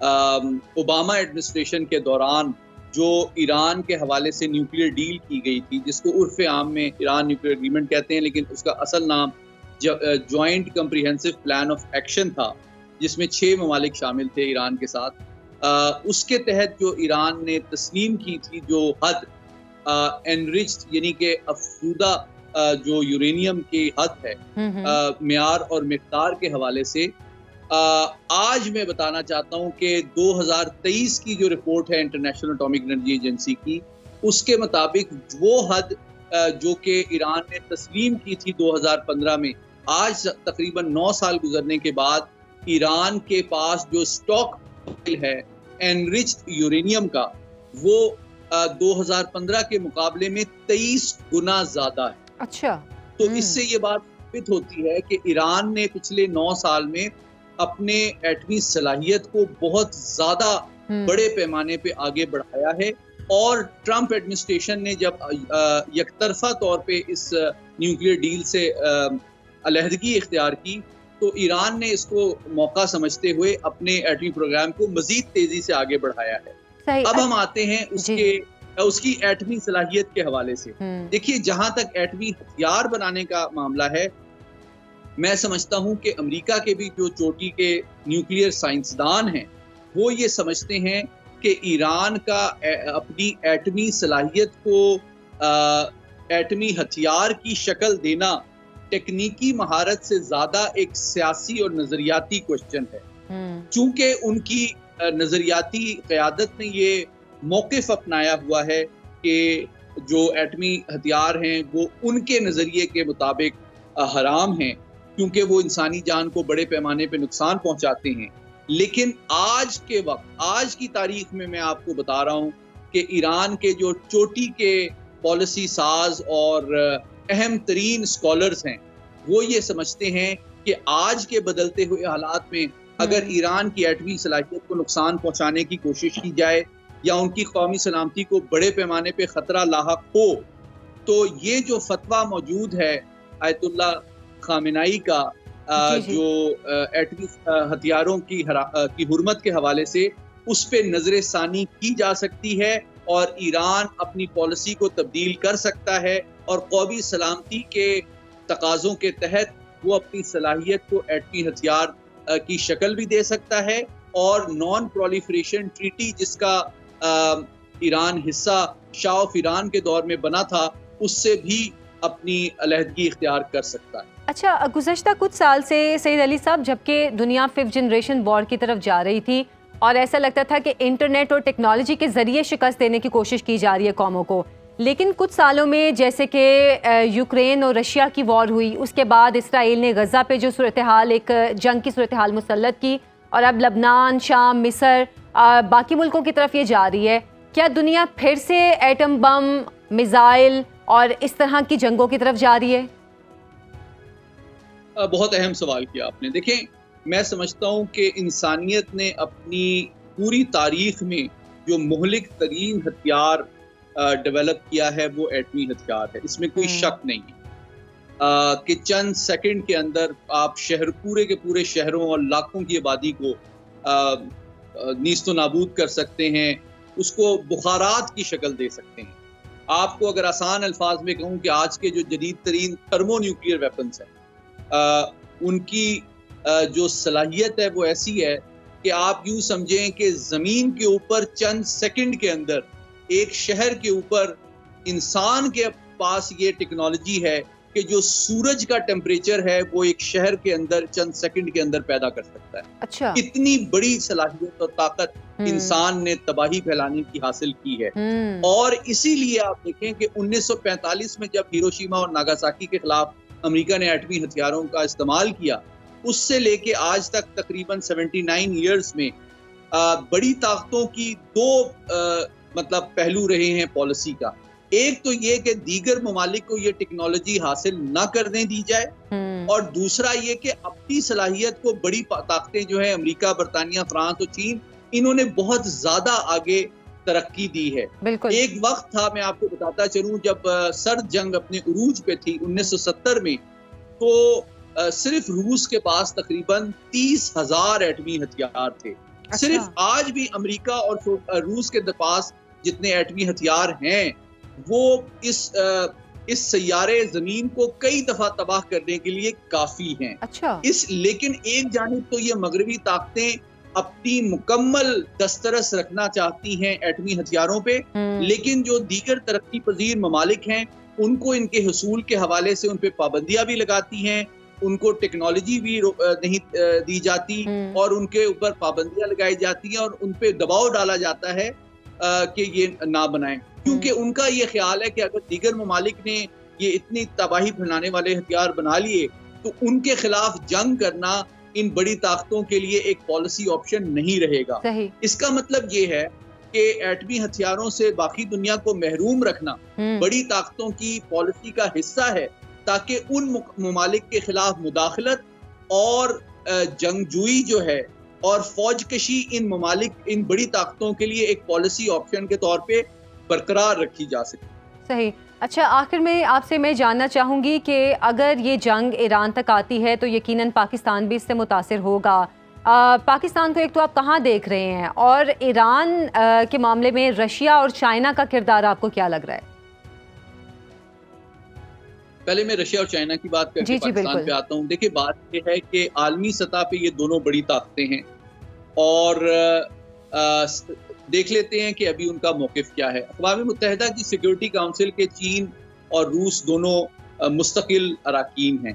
اوباما ایڈمنسٹریشن کے دوران جو ایران کے حوالے سے نیوکلیئر ڈیل کی گئی تھی، جس کو عرف عام میں ایران نیوکلیئر ایگریمنٹ کہتے ہیں لیکن اس کا اصل نام joint comprehensive plan of action تھا، جس میں 6 ممالک شامل تھے ایران کے ساتھ. اس کے تحت جو ایران نے تسلیم کی تھی جو حد انریچڈ یعنی کہ افزودہ جو یورینیم کی حد ہے معیار اور مقدار کے حوالے سے، آج میں بتانا چاہتا ہوں کہ 2023 کی جو رپورٹ ہے انٹرنیشنل اٹامک انرجی ایجنسی کی، اس کے مطابق وہ حد جو کہ ایران نے تسلیم کی تھی 2015 میں، آج تقریباً 9 سال گزرنے کے بعد ایران کے پاس جو سٹاک ہے انریچڈ یورینیم کا وہ 2015 کے مقابلے میں 23 گنا زیادہ ہے. اچھا، تو اس سے یہ بات ثابت ہوتی ہے کہ ایران نے پچھلے 9 سال میں اپنے ایٹمی صلاحیت کو بہت زیادہ بڑے پیمانے پہ آگے بڑھایا ہے، اور ٹرمپ ایڈمنسٹریشن نے جب یک طرفہ طور پہ اس نیوکلیر ڈیل سے علیحدگی اختیار کی تو ایران نے اس کو موقع سمجھتے ہوئے اپنے ایٹمی پروگرام کو مزید تیزی سے آگے بڑھایا ہے۔ اب ہم آتے ہیں اس کی ایٹمی صلاحیت کے حوالے سے۔ دیکھیے، جہاں تک ایٹمی ہتھیار بنانے کا معاملہ ہے، میں سمجھتا ہوں کہ امریکہ کے بھی جو چوٹی کے نیوکلیر سائنسدان ہیں وہ یہ سمجھتے ہیں کہ ایران کا اپنی ایٹمی صلاحیت کو ایٹمی ہتھیار کی شکل دینا ٹیکنیکی مہارت سے زیادہ ایک سیاسی اور نظریاتی کوشچن ہے، چونکہ ان کی نظریاتی قیادت نے یہ موقف اپنایا ہوا ہے کہ جو ایٹمی ہتھیار ہیں وہ ان کے نظریے کے مطابق حرام ہیں، کیونکہ وہ انسانی جان کو بڑے پیمانے پہ نقصان پہنچاتے ہیں۔ لیکن آج کے وقت، آج کی تاریخ میں آپ کو بتا رہا ہوں کہ ایران کے جو چوٹی کے پالیسی ساز اور اہم ترین اسکالرز ہیں وہ یہ سمجھتے ہیں کہ آج کے بدلتے ہوئے حالات میں اگر ایران کی ایٹمی صلاحیت کو نقصان پہنچانے کی کوشش کی جائے یا ان کی قومی سلامتی کو بڑے پیمانے پہ خطرہ لاحق ہو، تو یہ جو فتویٰ موجود ہے آیت اللہ خامنائی کا جو ایٹمی ہتھیاروں کی حرمت کے حوالے سے، اس پہ نظر ثانی کی جا سکتی ہے اور ایران اپنی پالیسی کو تبدیل کر سکتا ہے اور قومی سلامتی کے تقاضوں کے تحت وہ اپنی صلاحیت کو ایٹمی ہتھیار کی شکل بھی دے سکتا ہے، اور نان پرولیفریشن ٹریٹی جس کا ایران حصہ شاہ آف ایران کے دور میں بنا تھا، اس سے بھی اپنی علیحدگی اختیار کر سکتا ہے۔ اچھا، گزشتہ کچھ سال سے سعید علی صاحب، جبکہ دنیا 5th جنریشن وار کی طرف جا رہی تھی اور ایسا لگتا تھا کہ انٹرنیٹ اور ٹیکنالوجی کے ذریعے شکست دینے کی کوشش کی جا رہی ہے قوموں کو، لیکن کچھ سالوں میں جیسے کہ یوکرین اور رشیا کی وار ہوئی، اس کے بعد اسرائیل نے غزہ پہ جو صورتحال، ایک جنگ کی صورتحال مسلط کی، اور اب لبنان، شام، مصر، باقی ملکوں کی طرف یہ جا رہی ہے۔ کیا دنیا پھر سے ایٹم بم، میزائل اور اس طرح کی جنگوں کی طرف جا رہی ہے؟ بہت اہم سوال کیا آپ نے۔ دیکھیں، میں سمجھتا ہوں کہ انسانیت نے اپنی پوری تاریخ میں جو مہلک ترین ہتھیار ڈیولپ کیا ہے وہ ایٹمی ہتھیار ہے، اس میں کوئی شک نہیں ہے کہ چند سیکنڈ کے اندر آپ پورے کے پورے شہروں اور لاکھوں کی آبادی کو نیست و نابود کر سکتے ہیں، اس کو بخارات کی شکل دے سکتے ہیں۔ آپ کو اگر آسان الفاظ میں کہوں کہ آج کے جو جدید ترین تھرمو نیوکلیئر ویپنز ہیں، ان کی جو صلاحیت ہے وہ ایسی ہے کہ آپ یوں سمجھیں کہ زمین کے اوپر چند سیکنڈ کے اندر ایک شہر کے اوپر انسان کے پاس یہ ٹیکنالوجی ہے کہ جو سورج کا ٹیمپریچر ہے وہ ایک شہر کے اندر چند سیکنڈ کے اندر پیدا کر سکتا ہے۔ اچھا، اتنی بڑی صلاحیت اور طاقت انسان نے تباہی پھیلانے کی حاصل کی ہے، اور اسی لیے آپ دیکھیں کہ 1945 میں جب ہیروشیما اور ناگاساکی کے خلاف امریکہ نے ایٹمی ہتھیاروں کا استعمال کیا، اس سے لے کے آج تک تقریباً 79 ایئرز میں بڑی طاقتوں کی دو پہلو رہے ہیں پالیسی کا۔ ایک تو یہ کہ دیگر ممالک کو یہ ٹیکنالوجی حاصل نہ کرنے دی جائے، اور دوسرا یہ کہ اپنی صلاحیت کو بڑی طاقتیں جو ہیں امریکہ، برطانیہ، فرانس اور چین، انہوں نے بہت زیادہ آگے ترقی دی ہے۔ ایک وقت تھا، میں آپ کو بتاتا چلوں، جب سرد جنگ اپنے عروج پہ تھی 1970 میں، تو صرف روس کے پاس تقریباً 30,000 ایٹمی ہتھیار تھے۔ صرف آج بھی امریکہ اور روس کے پاس جتنے ایٹمی ہتھیار ہیں وہ اس سیارے زمین کو کئی دفعہ تباہ کرنے کے لیے کافی ہیں۔ لیکن ایک جانب تو یہ مغربی طاقتیں اپنی مکمل دسترس رکھنا چاہتی ہیں ایٹمی ہتھیاروں پہ، لیکن جو دیگر ترقی پذیر ممالک ہیں ان کو ان کے حصول کے حوالے سے ان پہ پابندیاں بھی لگاتی ہیں، ان کو ٹیکنالوجی بھی نہیں دی جاتی، اور ان کے اوپر پابندیاں لگائی جاتی ہیں اور ان پہ دباؤ ڈالا جاتا ہے کہ یہ نہ بنائیں، کیونکہ ان کا یہ خیال ہے کہ اگر دیگر ممالک نے یہ اتنی تباہی پھیلانے والے ہتھیار بنا لیے تو ان کے خلاف جنگ کرنا ان بڑی طاقتوں کے لیے ایک پالیسی آپشن نہیں رہے گا۔ اس کا مطلب یہ ہے کہ ایٹمی ہتھیاروں سے باقی دنیا کو محروم رکھنا بڑی طاقتوں کی پالیسی کا حصہ ہے، تاکہ ان ممالک کے خلاف مداخلت اور جنگجوئی جو ہے اور فوج کشی ان ممالک، ان بڑی طاقتوں کے لیے ایک پالیسی آپشن کے طور پہ برقرار رکھی جا سکے. صحیح. اچھا، آخر میں آپ سے میں جاننا چاہوں گی کہ اگر یہ جنگ ایران تک آتی ہے تو یقیناً پاکستان بھی اس سے متاثر ہوگا. پاکستان کو ایک تو آپ کہاں دیکھ رہے ہیں، اور ایران کے معاملے میں رشیا اور چائنا کا کردار آپ کو کیا لگ رہا ہے؟ پہلے میں رشیا اور چائنا کی بات کر کے پاکستان بالکل پہ آتا ہوں. دیکھیں، بات یہ ہے کہ عالمی سطح پہ یہ دونوں بڑی طاقتیں ہیں، اور دیکھ لیتے ہیں کہ ابھی ان کا موقف کیا ہے. اقوام متحدہ کی سیکیورٹی کونسل کے چین اور روس دونوں مستقل اراکین ہیں،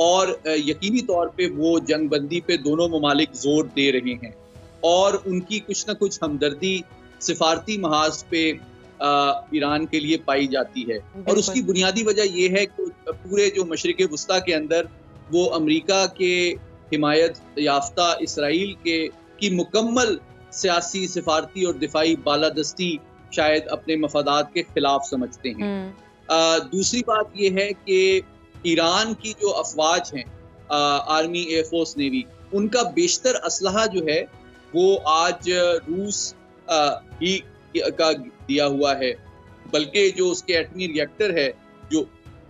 اور یقینی طور پہ وہ جنگ بندی پہ دونوں ممالک زور دے رہے ہیں، اور ان کی کچھ نہ کچھ ہمدردی سفارتی محاذ پہ ایران کے لیے پائی جاتی ہے. اور اس کی بنیادی وجہ یہ ہے کہ پورے جو مشرق وسطیٰ کے اندر وہ امریکہ کے حمایت یافتہ اسرائیل کی مکمل سیاسی، سفارتی اور دفاعی بالادستی شاید اپنے مفادات کے خلاف سمجھتے ہیں. دوسری بات یہ ہے کہ ایران کی جو افواج ہیں، آرمی، ایئر فورس، نیوی، ان کا بیشتر اسلحہ جو ہے وہ آج روس ہی کا دیا ہوا ہے، بلکہ جو اس کے ایٹمی ری ایکٹر ہے جو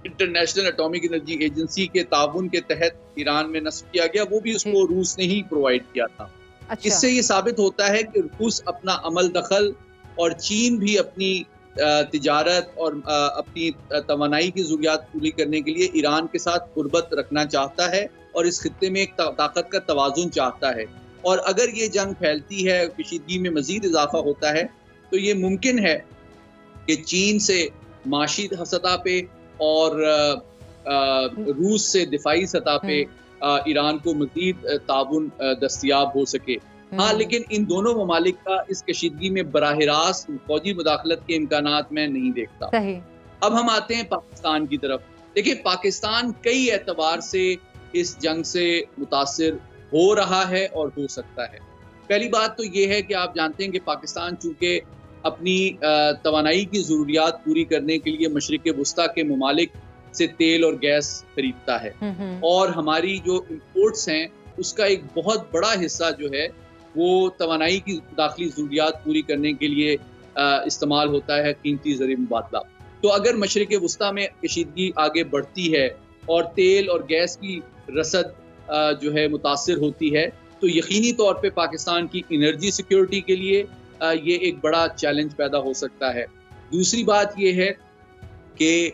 انٹرنیشنل اٹامک انرجی ایجنسی کے تعاون کے تحت ایران میں نصب کیا گیا، وہ بھی اس کو روس نے ہی پرووائڈ کیا تھا. اس سے یہ ثابت ہوتا ہے کہ روس اپنا عمل دخل اور چین بھی اپنی تجارت اور اپنی توانائی کی ضروریات پوری کرنے کے لیے ایران کے ساتھ قربت رکھنا چاہتا ہے، اور اس خطے میں ایک طاقت کا توازن چاہتا ہے. اور اگر یہ جنگ پھیلتی ہے، کشیدگی میں مزید اضافہ ہوتا ہے، تو یہ ممکن ہے کہ چین سے معاشی سطح پہ اور روس سے دفاعی سطح پہ ایران کو مزید تعاون دستیاب ہو سکے. ہاں، لیکن ان دونوں ممالک کا اس کشیدگی میں براہ راست فوجی مداخلت کے امکانات میں نہیں دیکھتا. اب ہم آتے ہیں پاکستان کی طرف. دیکھیں، پاکستان کئی اعتبار سے اس جنگ سے متاثر ہو رہا ہے اور ہو سکتا ہے. پہلی بات تو یہ ہے کہ آپ جانتے ہیں کہ پاکستان چونکہ اپنی توانائی کی ضروریات پوری کرنے کے لیے مشرق وسطیٰ کے ممالک سے تیل اور گیس خریدتا ہے، اور ہماری جو امپورٹس ہیں اس کا ایک بہت بڑا حصہ جو ہے وہ توانائی کی داخلی ضروریات پوری کرنے کے لیے استعمال ہوتا ہے، قیمتی زر مبادلہ. تو اگر مشرق وسطیٰ میں کشیدگی آگے بڑھتی ہے اور تیل اور گیس کی رسد جو ہے متاثر ہوتی ہے، تو یقینی طور پہ پاکستان کی انرجی سیکیورٹی کے لیے یہ ایک بڑا چیلنج پیدا ہو سکتا ہے. دوسری بات یہ ہے کہ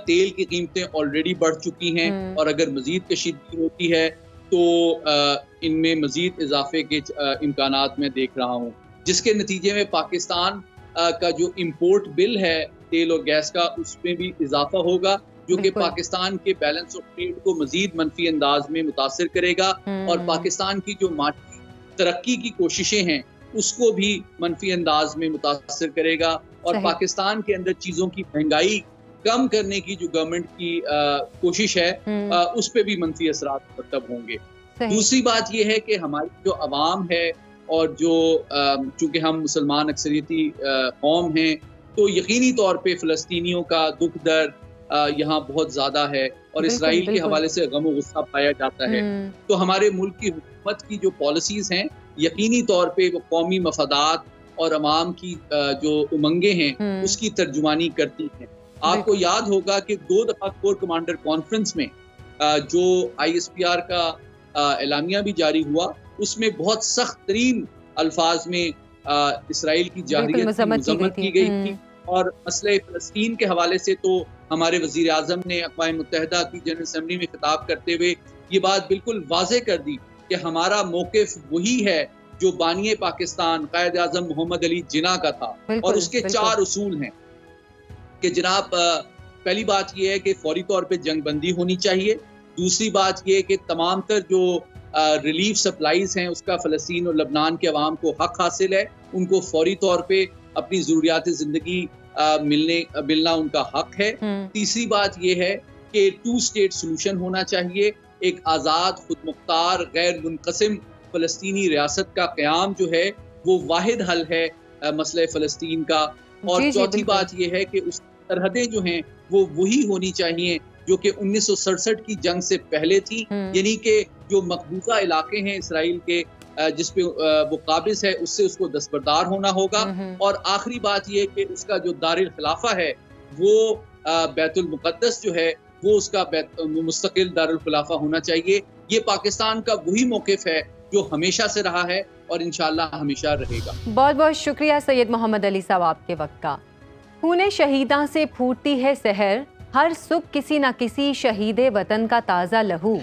تیل کی قیمتیں آلریڈی بڑھ چکی ہیں، اور اگر مزید کشیدگی ہوتی ہے تو ان میں مزید اضافے کے امکانات میں دیکھ رہا ہوں، جس کے نتیجے میں پاکستان کا جو امپورٹ بل ہے تیل اور گیس کا، اس میں بھی اضافہ ہوگا، جو کہ پاکستان کے بیلنس آف ٹریڈ کو مزید منفی انداز میں متاثر کرے گا، اور پاکستان کی جو معاشی ترقی کی کوششیں ہیں اس کو بھی منفی انداز میں متاثر کرے گا، اور پاکستان کے اندر چیزوں کی مہنگائی کم کرنے کی جو گورنمنٹ کی کوشش ہے اس پہ بھی منفی اثرات مرتب ہوں گے. دوسری بات یہ ہے کہ ہماری جو عوام ہے، اور جو چونکہ ہم مسلمان اکثریتی قوم ہیں، تو یقینی طور پہ فلسطینیوں کا دکھ درد یہاں بہت زیادہ ہے، اور اسرائیل کے حوالے سے غم و غصہ پایا جاتا ہے. تو ہمارے ملک کی حکومت کی جو پالیسیز ہیں یقینی طور پہ وہ قومی مفادات اور عوام کی جو امنگیں ہیں اس کی ترجمانی کرتی ہیں. آپ کو یاد ہوگا کہ 2 دفعہ کور کمانڈر کانفرنس میں جو ISPR کا اعلامیہ بھی جاری ہوا، اس میں بہت سخت ترین الفاظ میں اسرائیل کی جارحیت کی مذمت کی گئی تھی. اور مسئلہ فلسطین کے حوالے سے تو ہمارے وزیر اعظم نے اقوام متحدہ کی جنرل اسمبلی میں خطاب کرتے ہوئے یہ بات بالکل واضح کر دی کہ ہمارا موقف وہی ہے جو بانی پاکستان قائد اعظم محمد علی جناح کا تھا، اور اس کے 4 اصول ہیں کہ جناب، پہلی بات یہ ہے کہ فوری طور پہ جنگ بندی ہونی چاہیے. دوسری بات یہ کہ تمام تر جو ریلیف سپلائیز ہیں اس کا فلسطین اور لبنان کے عوام کو حق حاصل ہے، ان کو فوری طور پہ اپنی ضروریات زندگی ملنا ان کا حق ہے. تیسری بات یہ ہے کہ 2 اسٹیٹ سولوشن ہونا چاہیے، ایک آزاد، خود مختار، غیر منقسم فلسطینی ریاست کا قیام جو ہے وہ واحد حل ہے مسئلہ فلسطین کا. اور چوتھی بات یہ ہے کہ اس سرحدیں جو ہیں وہ وہی ہونی چاہیے جو کہ 1967 کی جنگ سے پہلے تھی، یعنی کہ جو مقبوضہ علاقے ہیں اسرائیل کے جس پہ وہ قابض ہے، اس سے اس کو دستبردار ہونا ہوگا. اور آخری بات یہ کہ اس کا جو دار الخلافہ ہے وہ بیت المقدس جو ہے وہ اس کا مستقل دار الخلافہ ہونا چاہیے. یہ پاکستان کا وہی موقف ہے جو ہمیشہ سے رہا ہے اور انشاءاللہ ہمیشہ رہے گا. بہت بہت شکریہ سید محمد علی صاحب آپ کے وقت کا. خون شہیداں سے پھوٹتی ہے سحر، ہر صبح کسی نہ کسی شہید وطن کا تازہ لہو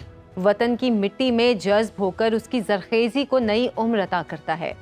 وطن کی مٹی میں جذب ہو کر اس کی زرخیزی کو نئی عمر عطا کرتا ہے.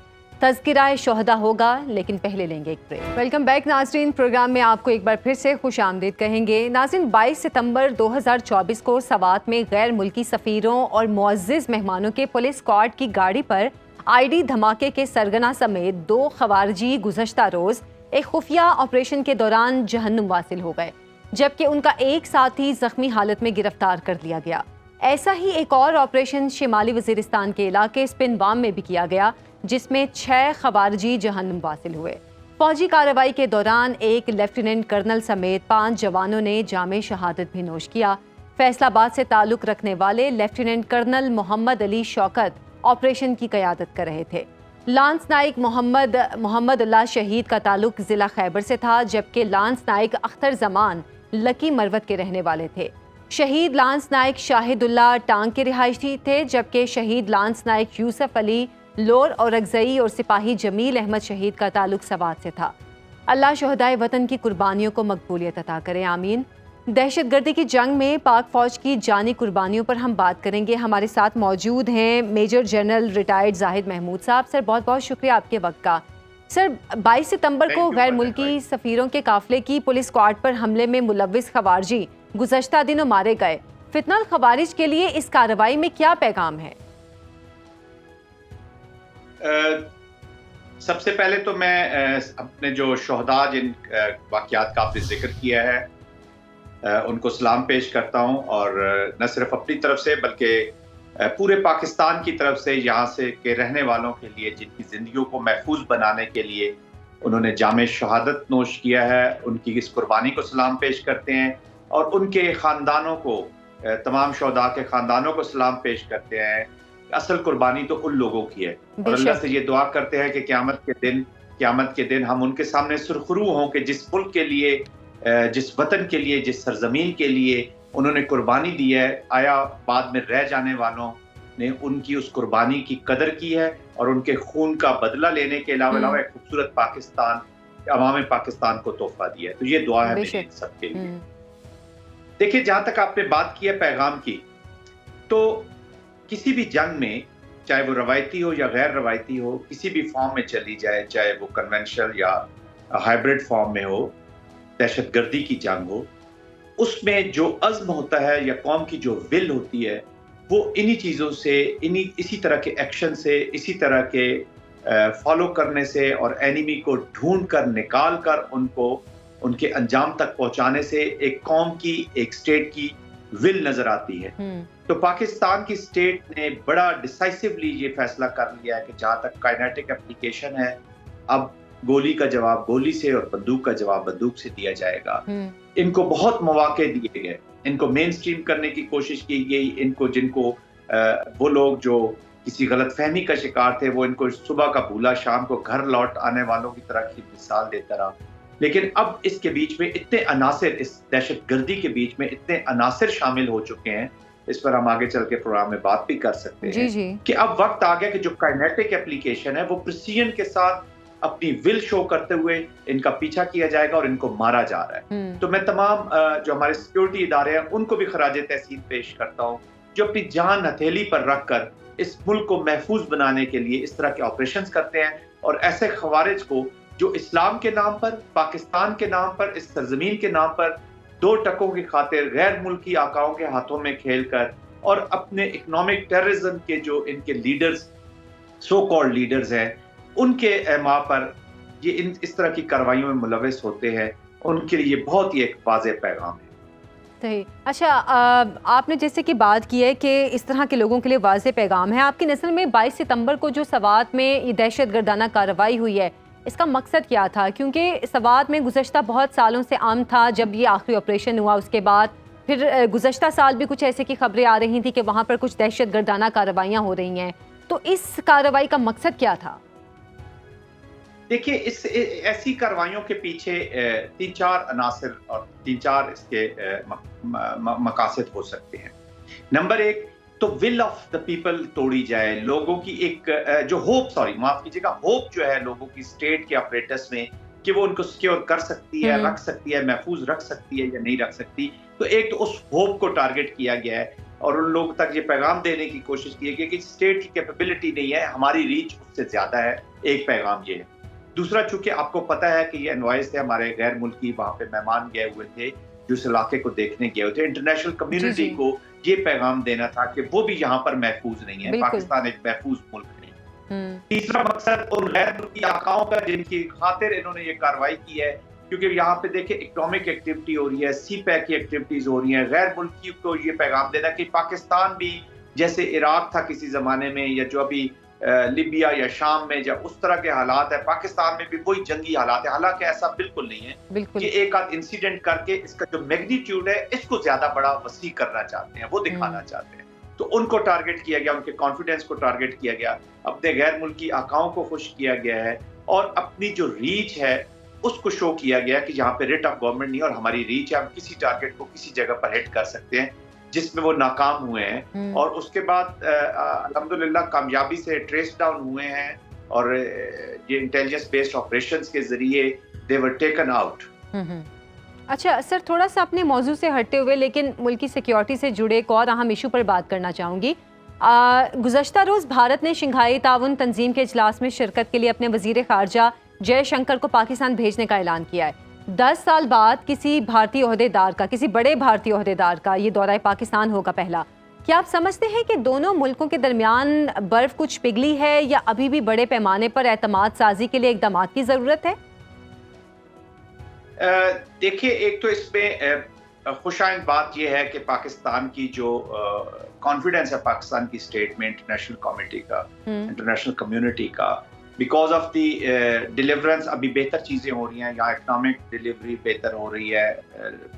تذکرہ شہداء ہوگا، لیکن پہلے لیں گے ایک بریک. ویلکم بیک ناظرین، پروگرام میں آپ کو ایک بار پھر سے خوش آمدید کہیں گے. ناظرین، 22 ستمبر 2024 کو سوات میں غیر ملکی سفیروں اور معزز مہمانوں کے پولیس اسکواڈ کی گاڑی پر آئی ڈی دھماکے کے سرغنہ سمیت 2 خوارجی گزشتہ روز ایک خفیہ آپریشن کے دوران جہنم واصل ہو گئے، جبکہ ان کا ایک ساتھی زخمی حالت میں گرفتار کر لیا گیا. ایسا ہی ایک اور آپریشن شمالی وزیرستان کے علاقے سپنوام میں بھی کیا گیا، جس میں 6 خوارجی جہنم واصل ہوئے. فوجی کارروائی کے دوران ایک لیفٹیننٹ کرنل سمیت 5 جوانوں نے جام شہادت بھی نوش کیا. فیصل آباد سے تعلق رکھنے والے لیفٹیننٹ کرنل محمد علی شوکت آپریشن کی قیادت کر رہے تھے. لانس نائک محمد اللہ شہید کا تعلق ضلع خیبر سے تھا، جبکہ لانس نائک اختر زمان لکی مروت کے رہنے والے تھے. شہید لانس نائک شاہد اللہ ٹانگ کے رہائشی تھے، جبکہ شہید لانس نائک یوسف علی لور اورگزئی اور سپاہی جمیل احمد شہید کا تعلق سوات سے تھا. اللہ شہدائے وطن کی قربانیوں کو مقبولیت عطا کرے، آمین. دہشت گردی کی جنگ میں پاک فوج کی جانی قربانیوں پر ہم بات کریں گے. ہمارے ساتھ موجود ہیں میجر جنرل ریٹائرڈ زاہد محمود صاحب. سر، بہت بہت شکریہ آپ کے وقت کا. سر، 22 ستمبر کو غیر ملکی سفیروں کے قافلے کی پولیس اسکواڈ پر حملے میں ملوث خوارجی گزشتہ دنوں مارے گئے. فتنہ الخوارج کے لیے اس کارروائی میں کیا پیغام ہے؟ سب سے پہلے تو میں اپنے جو شہداء جن واقعات کا آپ نے ذکر کیا ہے ان کو سلام پیش کرتا ہوں، اور نہ صرف اپنی طرف سے بلکہ پورے پاکستان کی طرف سے یہاں سے کے رہنے والوں کے لیے جن کی زندگیوں کو محفوظ بنانے کے لیے انہوں نے جام شہادت نوش کیا ہے، ان کی اس قربانی کو سلام پیش کرتے ہیں، اور ان کے خاندانوں کو، تمام شہداء کے خاندانوں کو سلام پیش کرتے ہیں. اصل قربانی تو ان لوگوں کی ہے، اور اللہ سے یہ دعا کرتے ہیں کہ قیامت کے دن ہم ان کے سامنے سرخرو ہوں کہ جس ملک کے لیے، جس وطن کے لیے، جس سرزمین کے لیے انہوں نے قربانی دی ہے، آیا بعد میں رہ جانے والوں نے ان کی اس قربانی کی قدر کی ہے اور ان کے خون کا بدلہ لینے کے علاوہ ایک خوبصورت پاکستان، عوام پاکستان کو تحفہ دیا ہے. تو یہ دعا ہے میری سب کے لیے. دیکھیں، جہاں تک آپ نے بات کی ہے پیغام کی، تو کسی بھی جنگ میں، چاہے وہ روایتی ہو یا غیر روایتی ہو، کسی بھی فارم میں چلی جائے، چاہے وہ کنونشنل یا ہائبرڈ فارم میں ہو، دہشت گردی کی جنگ ہو، اس میں جو عزم ہوتا ہے یا قوم کی جو ول ہوتی ہے وہ انہی چیزوں سے، اسی طرح کے ایکشن سے، اسی طرح کے فالو کرنے سے اور اینیمی کو ڈھونڈ کر نکال کر ان کو ان کے انجام تک پہنچانے سے ایک قوم کی، ایک سٹیٹ کی ول نظر آتی ہے. تو پاکستان کی سٹیٹ نے بڑا ڈیسائسولی یہ فیصلہ کر لیا ہے کہ جہاں تک کائنیٹک اپلیکیشن ہے، اب گولی کا جواب گولی سے اور بندوق کا جواب بندوق سے دیا جائے گا. ان کو بہت مواقع دیے گئے، ان کو مین سٹریم کرنے کی کوشش کی گئی. ان کو جن کو وہ لوگ جو کسی غلط فہمی کا شکار تھے، وہ ان کو صبح کا بھولا شام کو گھر لوٹ آنے والوں کی طرح کی مثال دیتا رہا. لیکن اب اس کے بیچ میں اتنے عناصر، اس دہشت گردی کے بیچ میں اتنے عناصر شامل ہو چکے ہیں، اس پر ہم آگے چل کے پروگرام میں بات بھی کر سکتے ہیں کہ اب وقت آ گیا کہ جو کائنیٹک اپلیکیشن ہے وہ پریسیژن کے ساتھ اپنی ول شو کرتے ہوئے ان کا پیچھا کیا جائے گا اور ان کو مارا جا رہا ہے. تو میں تمام جو ہمارے سیکیورٹی ادارے ہیں ان کو بھی خراج تحسین پیش کرتا ہوں، جو اپنی جان ہتھیلی پر رکھ کر اس ملک کو محفوظ بنانے کے لیے اس طرح کے آپریشنز کرتے ہیں، اور ایسے خوارج کو جو اسلام کے نام پر، پاکستان کے نام پر، اس سرزمین کے نام پر 2 ٹکوں کی خاطر غیر ملکی آقاؤں کے ہاتھوں میں کھیل کر اور اپنے اکنامک ٹیررزم کے جو ان کے لیڈرز، سو کالڈ لیڈرز ہیں، ان کے اعماء پر یہ اس طرح کی کارروائیوں میں ملوث ہوتے ہیں، ان کے لیے بہت ہی ایک واضح پیغام ہے. صحیح. اچھا، آپ نے جیسے کہ بات کی ہے کہ اس طرح کے لوگوں کے لیے واضح پیغام ہے. آپ کی نظر میں 22 ستمبر کو جو سوات میں یہ دہشت گردانہ کارروائی ہوئی ہے، اس کا مقصد کیا تھا؟ کیونکہ سوات میں گزشتہ بہت سالوں سے عام تھا، جب یہ آخری آپریشن ہوا اس کے بعد پھر گزشتہ سال بھی کچھ ایسے کی خبریں آ رہی تھیں کہ وہاں پر کچھ دہشت گردانہ کارروائیاں ہو رہی ہیں، تو اس کارروائی کا مقصد کیا تھا؟ دیکھیے ایسی کارروائیوں کے پیچھے 3-4 عناصر اور 3-4 اس کے مقاصد ہو سکتے ہیں۔ نمبر 1 تو ول آف دا پیپل توڑی جائے، لوگوں کی ایک جو معاف کیجیے گا، ہوپ جو ہے لوگوں کی اسٹیٹ کے آپریٹس میں کہ وہ ان کو سیکیور کر سکتی ہے، رکھ سکتی ہے، محفوظ رکھ سکتی ہے یا نہیں رکھ سکتی، تو ایک تو اس ہوپ کو ٹارگٹ کیا گیا ہے اور ان لوگوں تک یہ پیغام دینے کی کوشش کی گئی کہ اسٹیٹ کی کیپیبلٹی نہیں ہے، ہماری ریچ اس سے زیادہ ہے۔ ایک پیغام یہ ہے۔ دوسرا، چونکہ آپ کو پتا ہے کہ یہ انوائس تھے، ہمارے غیر ملکی وہاں پہ مہمان گئے ہوئے تھے جو اس علاقے کو دیکھنے گئے ہوئے تھے، انٹرنیشنل کمیونٹی کو یہ پیغام دینا تھا کہ وہ بھی یہاں پر محفوظ نہیں ہے، پاکستان ایک محفوظ ملک نہیں۔ تیسرا مقصد ان غیر ملکی آقاؤں کا جن کی خاطر انہوں نے یہ کارروائی کی ہے، کیونکہ یہاں پہ دیکھیں اکنامک ایکٹیویٹی ہو رہی ہے، سی پیک کی ایکٹیویٹیز ہو رہی ہیں، غیر ملکی کو یہ پیغام دینا کہ پاکستان بھی جیسے عراق تھا کسی زمانے میں، یا جو ابھی لیبیا یا شام میں جب اس طرح کے حالات ہے، پاکستان میں بھی وہی جنگی حالات ہے، حالانکہ ایسا بالکل نہیں ہے کہ ایک آدھ انسیڈنٹ کر کے اس کا جو میگنیٹیوڈ ہے اس کو زیادہ بڑا وسیع کرنا چاہتے ہیں، وہ دکھانا چاہتے ہیں۔ تو ان کو ٹارگٹ کیا گیا، ان کے کانفیڈنس کو ٹارگٹ کیا گیا، اپنے غیر ملکی آقاؤں کو خوش کیا گیا ہے، اور اپنی جو ریچ ہے اس کو شو کیا گیا کہ یہاں پہ ریٹ آف گورنمنٹ نہیں، اور ہماری ریچ ہے، ہم کسی ٹارگٹ کو کسی جگہ پر ہٹ کر سکتے ہیں، جس میں وہ ناکام ہوئے ہیں۔ اور اس کے بعد الحمدللہ کامیابی سے ٹریس ڈاؤن ہوئے ہیں، اور یہ انٹیلیجنس بیسڈ آپریشنز کے ذریعے they were taken out۔ اچھا سر، تھوڑا سا اپنے موضوع سے ہٹتے ہوئے لیکن ملکی سیکیورٹی سے جڑے ایک اور اہم ایشو پر بات کرنا چاہوں گی۔ گزشتہ روز بھارت نے شنگھائی تعاون تنظیم کے اجلاس میں شرکت کے لیے اپنے وزیر خارجہ جے شنکر کو پاکستان بھیجنے کا اعلان کیا ہے۔ 10 سال بعد کسی بھارتی عہدیدار کا، کسی بڑے بھارتی عہدیدار کا یہ دورہ پاکستان ہوگا پہلا۔ کیا آپ سمجھتے ہیں کہ دونوں ملکوں کے درمیان برف کچھ پگھلی ہے، یا ابھی بھی بڑے پیمانے پر اعتماد سازی کے لیے اقدامات کی ضرورت ہے؟ دیکھیے، ایک تو اس میں خوش آئند بات یہ ہے کہ پاکستان کی جو کانفیڈنس ہے پاکستان کی اسٹیٹ میں، انٹرنیشنل کمیٹی کا، انٹرنیشنل کمیونٹی کا، بیکاز آف دی ڈیلیورنس ابھی بہتر چیزیں ہو رہی ہیں، یہاں اکنامک ڈیلیوری بہتر ہو رہی ہے،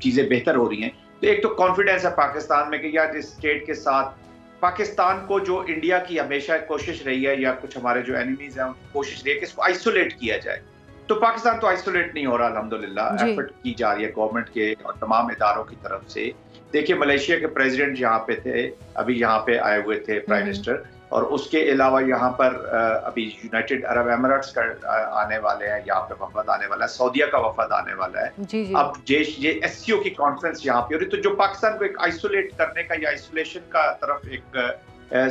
چیزیں بہتر ہو رہی ہیں، تو ایک تو کانفیڈنس ہے پاکستان میں کہ یار اس اسٹیٹ کے ساتھ پاکستان کو، جو انڈیا کی ہمیشہ کوشش رہی ہے یا کچھ ہمارے جو اینیمیز ہیں ان کی کوشش رہی ہے کہ اس کو آئسولیٹ کیا جائے، تو پاکستان تو آئسولیٹ نہیں ہو رہا، الحمدللہ ایفرٹ کی جا رہی ہے گورنمنٹ کے اور تمام اداروں کی طرف سے۔ دیکھیے ملیشیا کے پریزیڈنٹ یہاں پہ تھے، ابھی یہاں پہ آئے ہوئے تھے پرائم منسٹر، اور اس کے علاوہ یہاں پر ابھی یونائٹڈ عرب ایمریٹس کا آنے والے ہیں، یہاں پہ وفد آنے والا ہے، سعودیہ کا وفد آنے والا ہے۔ اب یہ ایس سی او کی کانفرنس یہاں پہ ہو رہی، تو جو پاکستان کو ایک آئسولیٹ کرنے کا یا آئسولیشن کا طرف ایک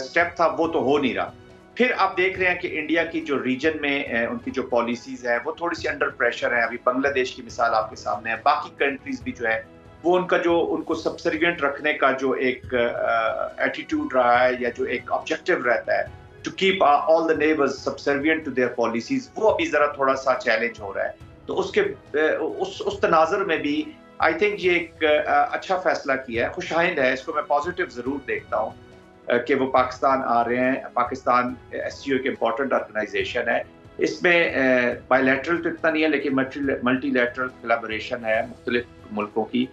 سٹیپ تھا وہ تو ہو نہیں رہا۔ پھر آپ دیکھ رہے ہیں کہ انڈیا کی جو ریجن میں ان کی جو پالیسیز ہیں وہ تھوڑی سی انڈر پریشر ہیں، ابھی بنگلہ دیش کی مثال آپ کے سامنے ہے، باقی کنٹریز بھی جو ہے وہ ان کا جو ان کو سبسروینٹ رکھنے کا جو ایک ایٹیٹیوڈ رہا ہے یا جو ایک آبجیکٹو رہتا ہے to keep all the neighbours subservient to their policies, وہ ابھی ذرا تھوڑا سا چیلنج ہو رہا ہے۔ تو اس تناظر میں بھی آئی تھنک یہ ایک اچھا فیصلہ کیا ہے، خوش آئند ہے، اس کو میں پازیٹیو ضرور دیکھتا ہوں کہ وہ پاکستان آ رہے ہیں۔ پاکستان ایس سی او ایک امپورٹنٹ آرگنائزیشن ہے، اس میں بائی لیٹرل تو اتنا نہیں ہے لیکن ملٹی لیٹرل کولیبوریشن ہے مختلف ملکوں کی،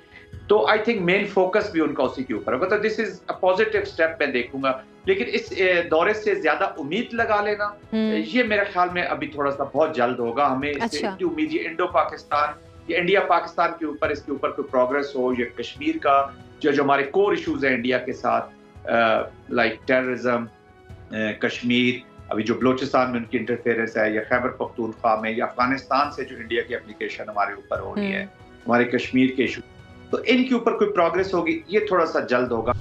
تو آئی تھنک مین فوکس بھی ان کا اسی کے اوپر ہوگا، تو دس از اے پازیٹیو اسٹیپ میں دیکھوں گا۔ لیکن اس دورے سے زیادہ امید لگا لینا یہ میرے خیال میں ابھی تھوڑا سا بہت جلد ہوگا، ہمیں اس سے اتنی امید یہ انڈو پاکستان یا انڈیا پاکستان کے اوپر اس کے اوپر کوئی پروگرس ہو، یا کشمیر کا جو ہمارے کور ایشوز ہیں انڈیا کے ساتھ لائک ٹیررزم، کشمیر، ابھی جو بلوچستان میں ان کی انٹرفیئرنس ہے، یا خیبر پختونخوا میں، یا افغانستان سے جو انڈیا کی اپلیکیشن ہمارے اوپر ہو رہی ہے، ہمارے کشمیر کے ایشو، تو ان کے اوپر کوئی پروگرس ہوگی یہ تھوڑا سا جلد ہوگا۔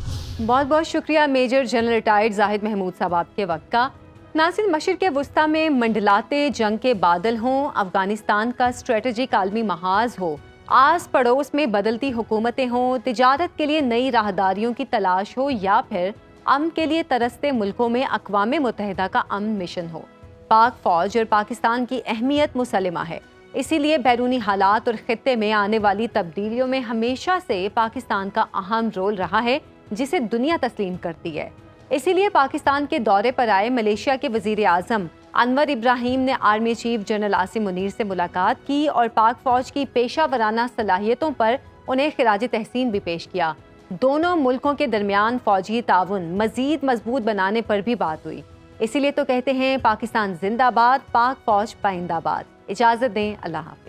بہت بہت شکریہ میجر جنرل ریٹائرڈ زاہد محمود صاحب آپ کے وقت کا۔ ناظرین، مشرق وسطیٰ میں منڈلاتے جنگ کے بادل ہوں، افغانستان کا اسٹریٹجک عالمی محاذ ہو، آس پڑوس میں بدلتی حکومتیں ہوں، تجارت کے لیے نئی راہداریوں کی تلاش ہو، یا پھر امن کے لیے ترستے ملکوں میں اقوام متحدہ کا امن مشن ہو، پاک فوج اور پاکستان کی اہمیت مسلمہ ہے۔ اسی لیے بیرونی حالات اور خطے میں آنے والی تبدیلیوں میں ہمیشہ سے پاکستان کا اہم رول رہا ہے، جسے دنیا تسلیم کرتی ہے۔ اسی لیے پاکستان کے دورے پر آئے ملیشیا کے وزیر اعظم انور ابراہیم نے army chief general Asim Munir سے ملاقات کی اور پاک فوج کی پیشہ ورانہ صلاحیتوں پر انہیں خراج تحسین بھی پیش کیا۔ دونوں ملکوں کے درمیان فوجی تعاون مزید مضبوط بنانے پر بھی بات ہوئی۔ اسی لیے تو کہتے ہیں پاکستان زندہ باد، پاک فوج پائندہ باد۔ اجازت دیں، اللہ حافظ۔